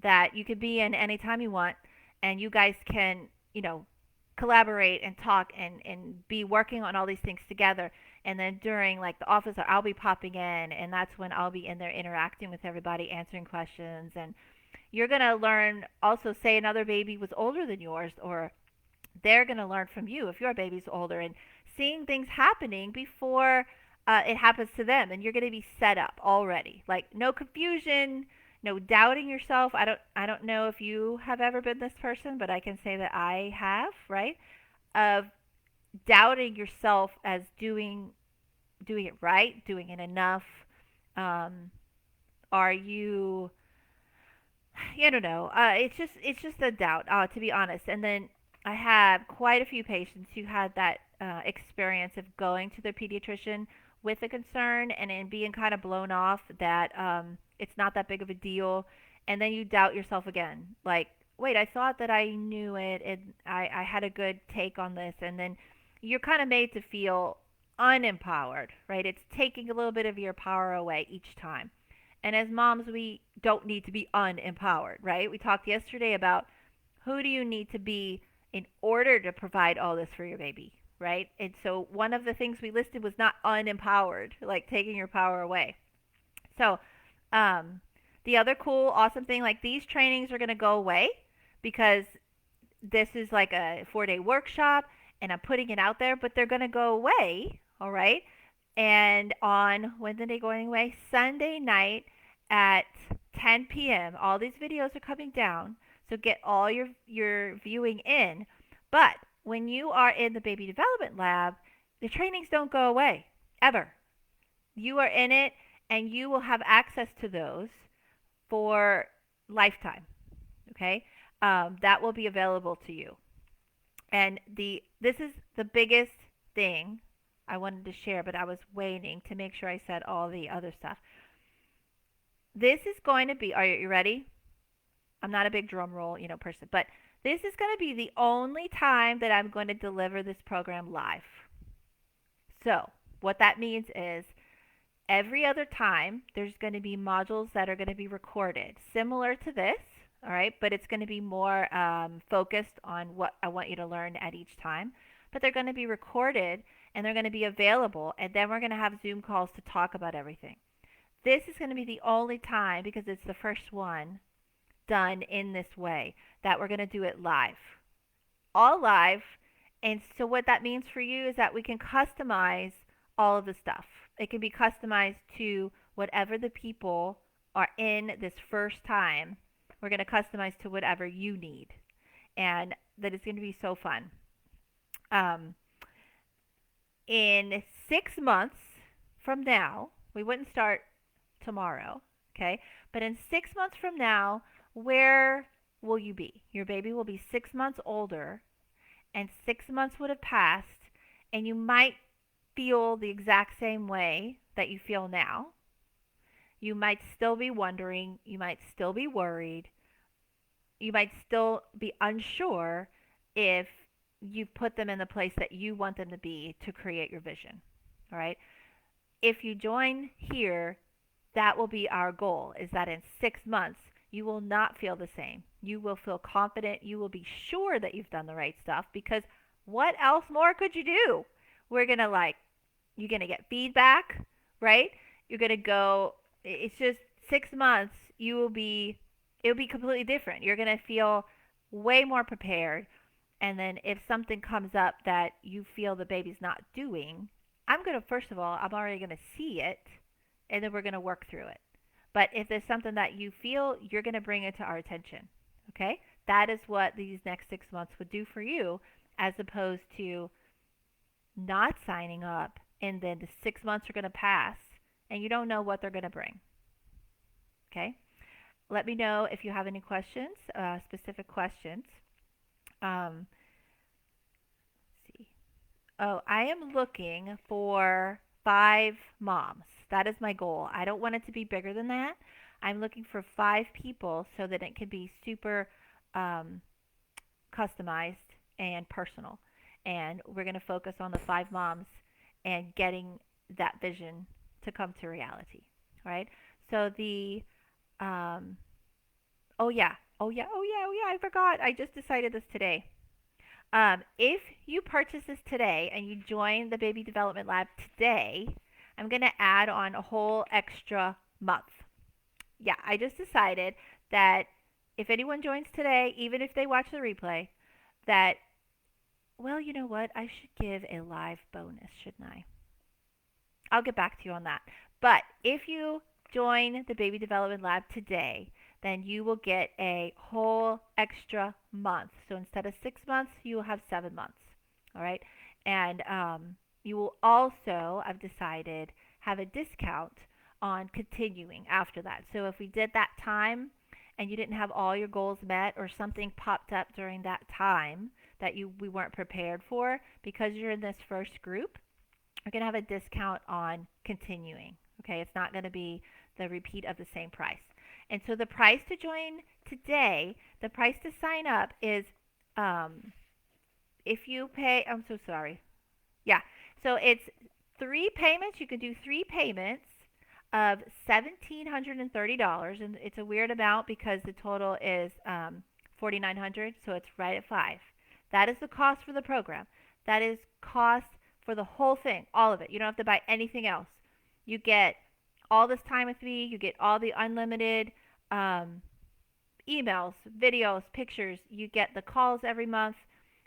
that you could be in anytime you want. And you guys can, collaborate and talk and be working on all these things together. And then during like the office hour, I'll be popping in, and that's when I'll be in there interacting with everybody, answering questions. And you're going to learn also, say another baby was older than yours, or they're going to learn from you if your baby's older, and seeing things happening before it happens to them, and you're going to be set up already, like no confusion, no doubting yourself. I don't know if you have ever been this person, but I can say that I have, right? Of doubting yourself as doing it right, doing it enough. um are you, I don't know. It's just a doubt, to be honest. And then I have quite a few patients who had that experience of going to their pediatrician with a concern and then being kind of blown off that it's not that big of a deal, and then you doubt yourself again. Like, wait, I thought that I knew it and I had a good take on this, and then you're kind of made to feel unempowered, right? It's taking a little bit of your power away each time. And as moms, we don't need to be unempowered, right? We talked yesterday about who do you need to be in order to provide all this for your baby, right? And so one of the things we listed was not unempowered, like taking your power away. So, um, the other cool, awesome thing, like these trainings are going to go away because this is like a 4-day workshop and I'm putting it out there, but they're going to go away, all right? And on, when are they going away? Sunday night at 10 p.m. All these videos are coming down, so get all your viewing in. But when you are in the baby development lab, the trainings don't go away ever. You are in it, and you will have access to those for lifetime. Okay, that will be available to you. And this is the biggest thing I wanted to share, but I was waiting to make sure I said all the other stuff. This is going to be. Are you ready? I'm not a big drum roll, person, but this is going to be the only time that I'm going to deliver this program live. So, what that means is every other time there's going to be modules that are going to be recorded, similar to this, all right, but it's going to be more focused on what I want you to learn at each time. but they're going to be recorded and they're going to be available. And then we're going to have Zoom calls to talk about everything. This is going to be the only time, because it's the first one done in this way, that we're going to do it live. All live. And so what that means for you is that we can customize all of the stuff. It can be customized to whatever the people are in this first time. We're going to customize to whatever you need. And that is going to be so fun. Um, in 6 months from now, we wouldn't start tomorrow, okay? But in 6 months from now, where will you be? Your baby will be 6 months older, and 6 months would have passed, and you might feel the exact same way that you feel now. You might still be wondering, you might still be worried, you might still be unsure if you put them in the place that you want them to be to create your vision. All right? If you join here, that will be our goal, is that in 6 months, you will not feel the same. You will feel confident. You will be sure that you've done the right stuff, because what else more could you do? We're going to you're going to get feedback, right? You're going to go, it's just 6 months, it'll be completely different. You're going to feel way more prepared. And then if something comes up that you feel the baby's not doing, first of all, I'm already going to see it, and then we're going to work through it. But if there's something that you feel, you're going to bring it to our attention. Okay? That is what these next 6 months would do for you, as opposed to not signing up and then the 6 months are going to pass and you don't know what they're going to bring. Okay? Let me know if you have any questions, specific questions. Let's see. Oh, I am looking for 5 moms. That is my goal. I don't want it to be bigger than that. I'm looking for 5 people so that it can be super customized and personal. And we're going to focus on the 5 moms and getting that vision to come to reality. All right. So um, I forgot. I just decided this today. If you purchase this today and you join the Baby Development Lab today, I'm going to add on a whole extra month. Yeah, I just decided that if anyone joins today, even if they watch the replay, that, well, you know what? I should give a live bonus, shouldn't I? I'll get back to you on that. But if you join the Baby Development Lab today, then you will get a whole extra month. So instead of 6 months, you will have 7 months. All right. And you will also, I've decided, have a discount on continuing after that. So if we did that time and you didn't have all your goals met, or something popped up during that time that we weren't prepared for, because you're in this first group, we're going to have a discount on continuing. Okay, it's not going to be the repeat of the same price. And so the price to join today, the price to sign up is, if you pay, I'm so sorry. Yeah, so it's 3 payments. You can do 3 payments of $1,730, and it's a weird amount because the total is $4,900, so it's right at 5. That is the cost for the program. That is cost for the whole thing, all of it. You don't have to buy anything else. You get all this time with me. You get all the unlimited emails, videos, pictures. You get the calls every month.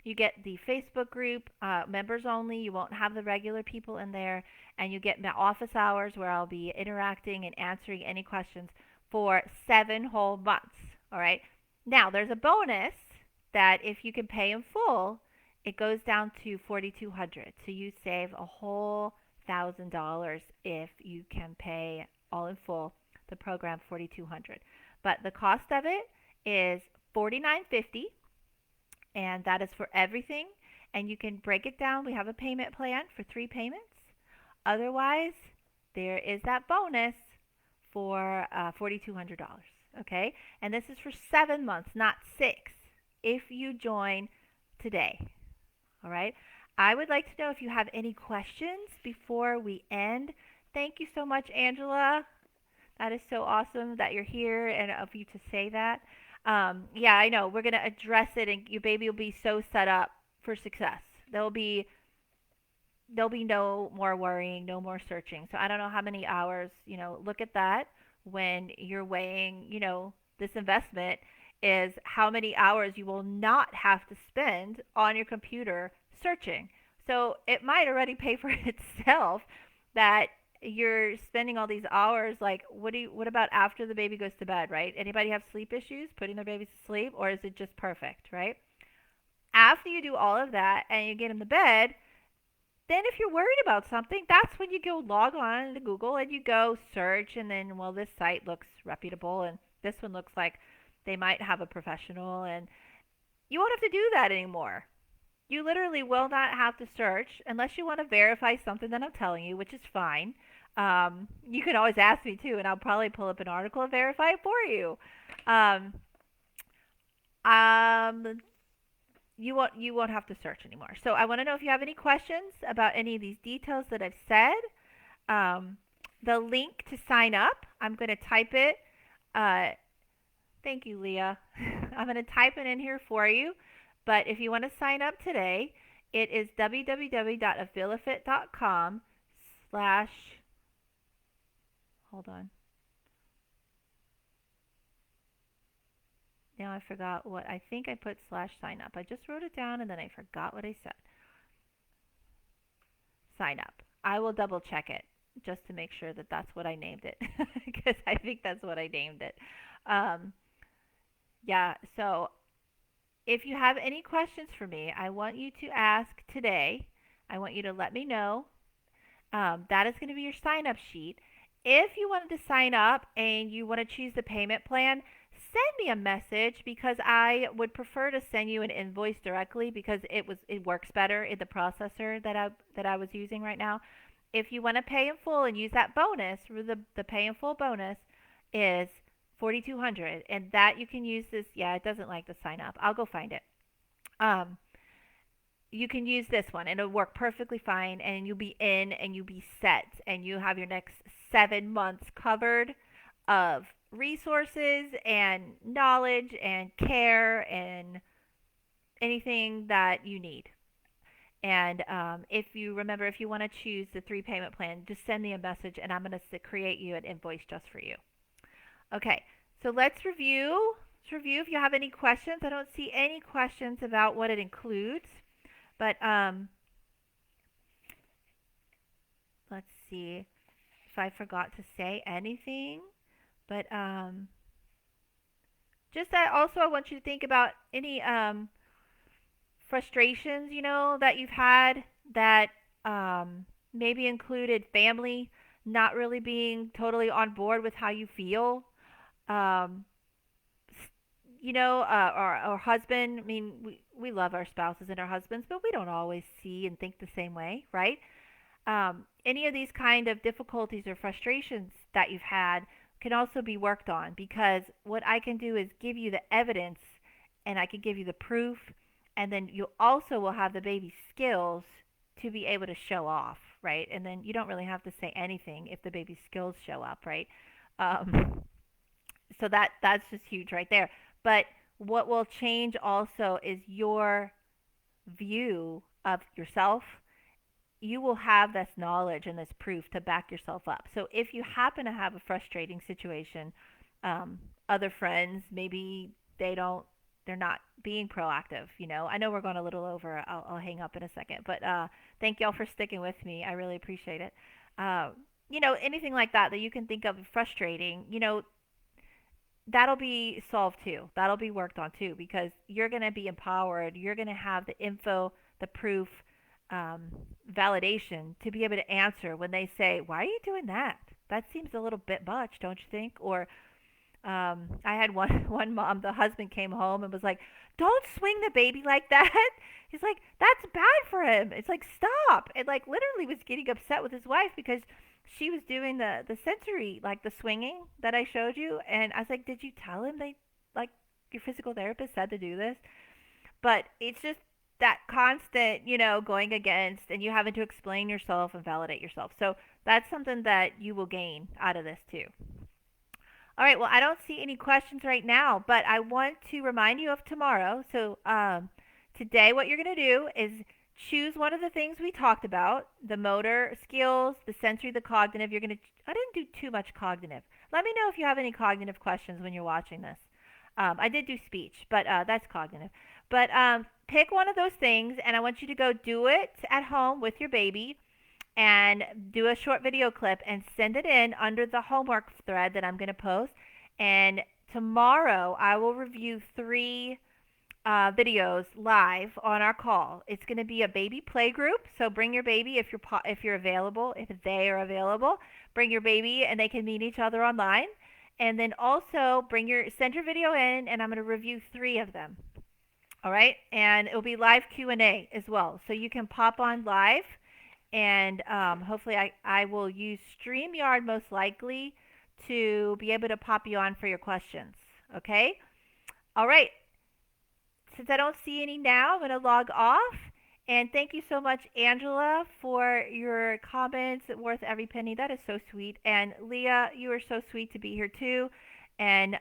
You get the Facebook group, members only. You won't have the regular people in there. And you get my office hours where I'll be interacting and answering any questions for 7 whole months. All right. Now, there's a bonus that if you can pay in full, it goes down to $4,200. So you save a whole $1,000 if you can pay all in full the program $4,200. But the cost of it is $4,950, and that is for everything. And you can break it down. We have a payment plan for 3 payments. Otherwise, there is that bonus for $4,200. Okay, and this is for 7 months, not 6. If you join today, all right. I would like to know if you have any questions before we end. Thank you so much, Angela. That is so awesome that you're here and of you to say that. Yeah, I know. We're going to address it, and your baby will be so set up for success. There'll be no more worrying, no more searching. So I don't know how many hours, look at that when you're weighing, this investment is how many hours you will not have to spend on your computer searching. So it might already pay for itself that you're spending all these hours. Like, what about after the baby goes to bed, right? Anybody have sleep issues putting their babies to sleep, or is it just perfect, right? After you do all of that and you get in the bed, then if you're worried about something, that's when you go log on to Google and you go search, and then, well, this site looks reputable and this one looks like they might have a professional, and you won't have to do that anymore. You literally will not have to search unless you want to verify something that I'm telling you, which is fine. You can always ask me too, and I'll probably pull up an article and verify it for you. Um, um, you won't have to search anymore. So I want to know if you have any questions about any of these details that I've said. Um, the link to sign up, I'm going to type it. Uh, Thank you, Leah. I'm going to type it in here for you. But if you want to sign up today, it is www.abilifit.com slash, hold on. Now I forgot what, I think I put slash sign up. I just wrote it down and then I forgot what I said. Sign up. I will double check it just to make sure that that's what I named it because I think that's what I named it. Um, yeah, so if you have any questions for me, I want you to ask today. I want you to let me know. That is going to be your sign up sheet. If you wanted to sign up and you want to choose the payment plan, send me a message because I would prefer to send you an invoice directly because it works better in the processor that I was using right now. If you want to pay in full and use that bonus, the pay in full bonus is 4,200, and that you can use this. Yeah, it doesn't like the sign up. I'll go find it. Um, you can use this one and it'll work perfectly fine, and you'll be in and you'll be set, and you have your next 7 months covered of resources and knowledge and care and anything that you need. And if you remember, if you want to choose the three payment plan, just send me a message and I'm going to create you an invoice just for you. Okay, so let's review. Let's review if you have any questions. I don't see any questions about what it includes, but let's see if I forgot to say anything. But just that also, I want you to think about any frustrations, that you've had that maybe included family not really being totally on board with how you feel. Um, our husband. I mean, we love our spouses and our husbands, but we don't always see and think the same way, right? Any of these kind of difficulties or frustrations that you've had can also be worked on because what I can do is give you the evidence and I can give you the proof, and then you also will have the baby skills to be able to show off, right? And then you don't really have to say anything if the baby skills show up, right? Um, so that's just huge right there. But what will change also is your view of yourself. You will have this knowledge and this proof to back yourself up. So if you happen to have a frustrating situation, um, other friends maybe they're not being proactive. I know we're going a little over. I'll hang up in a second, but thank y'all for sticking with me. I really appreciate it. Uh, anything like that you can think of frustrating, that'll be solved too. That'll be worked on too because you're going to be empowered. You're going to have the info, the proof, um, validation to be able to answer when they say, "Why are you doing that? That seems a little bit much, don't you think?" Or I had one one mom. The husband came home and was like, "Don't swing the baby like that." He's like, "That's bad for him." It's like, "Stop!" And like literally was getting upset with his wife because she was doing the sensory, like the swinging that I showed you, and I was like, "Did you tell him they like your physical therapist said to do this?" But it's just that constant, going against, and you having to explain yourself and validate yourself. So that's something that you will gain out of this too. All right, well, I don't see any questions right now, but I want to remind you of tomorrow. So today, what you're going to do is choose one of the things we talked about, the motor skills, the sensory, the cognitive. You're going to, I didn't do too much cognitive. Let me know if you have any cognitive questions when you're watching this. I did do speech, but that's cognitive. But pick one of those things, and I want you to go do it at home with your baby and do a short video clip and send it in under the homework thread that I'm going to post. And tomorrow I will review three videos live on our call. It's going to be a baby play group, so bring your baby if you're available, if they are available. Bring your baby, and they can meet each other online. And then also send your video in, and I'm going to review three of them. All right, and it'll be live Q&A as well, so you can pop on live, and hopefully I will use StreamYard most likely to be able to pop you on for your questions. Okay. All right, since I don't see any now, I'm going to log off. And thank you so much, Angela, for your comments. Worth every penny. That is so sweet. And Leah, you are so sweet to be here too, and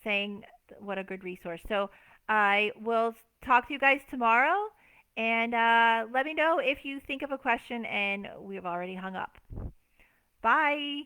saying what a good resource. So I will talk to you guys tomorrow. And let me know if you think of a question and we've already hung up. Bye.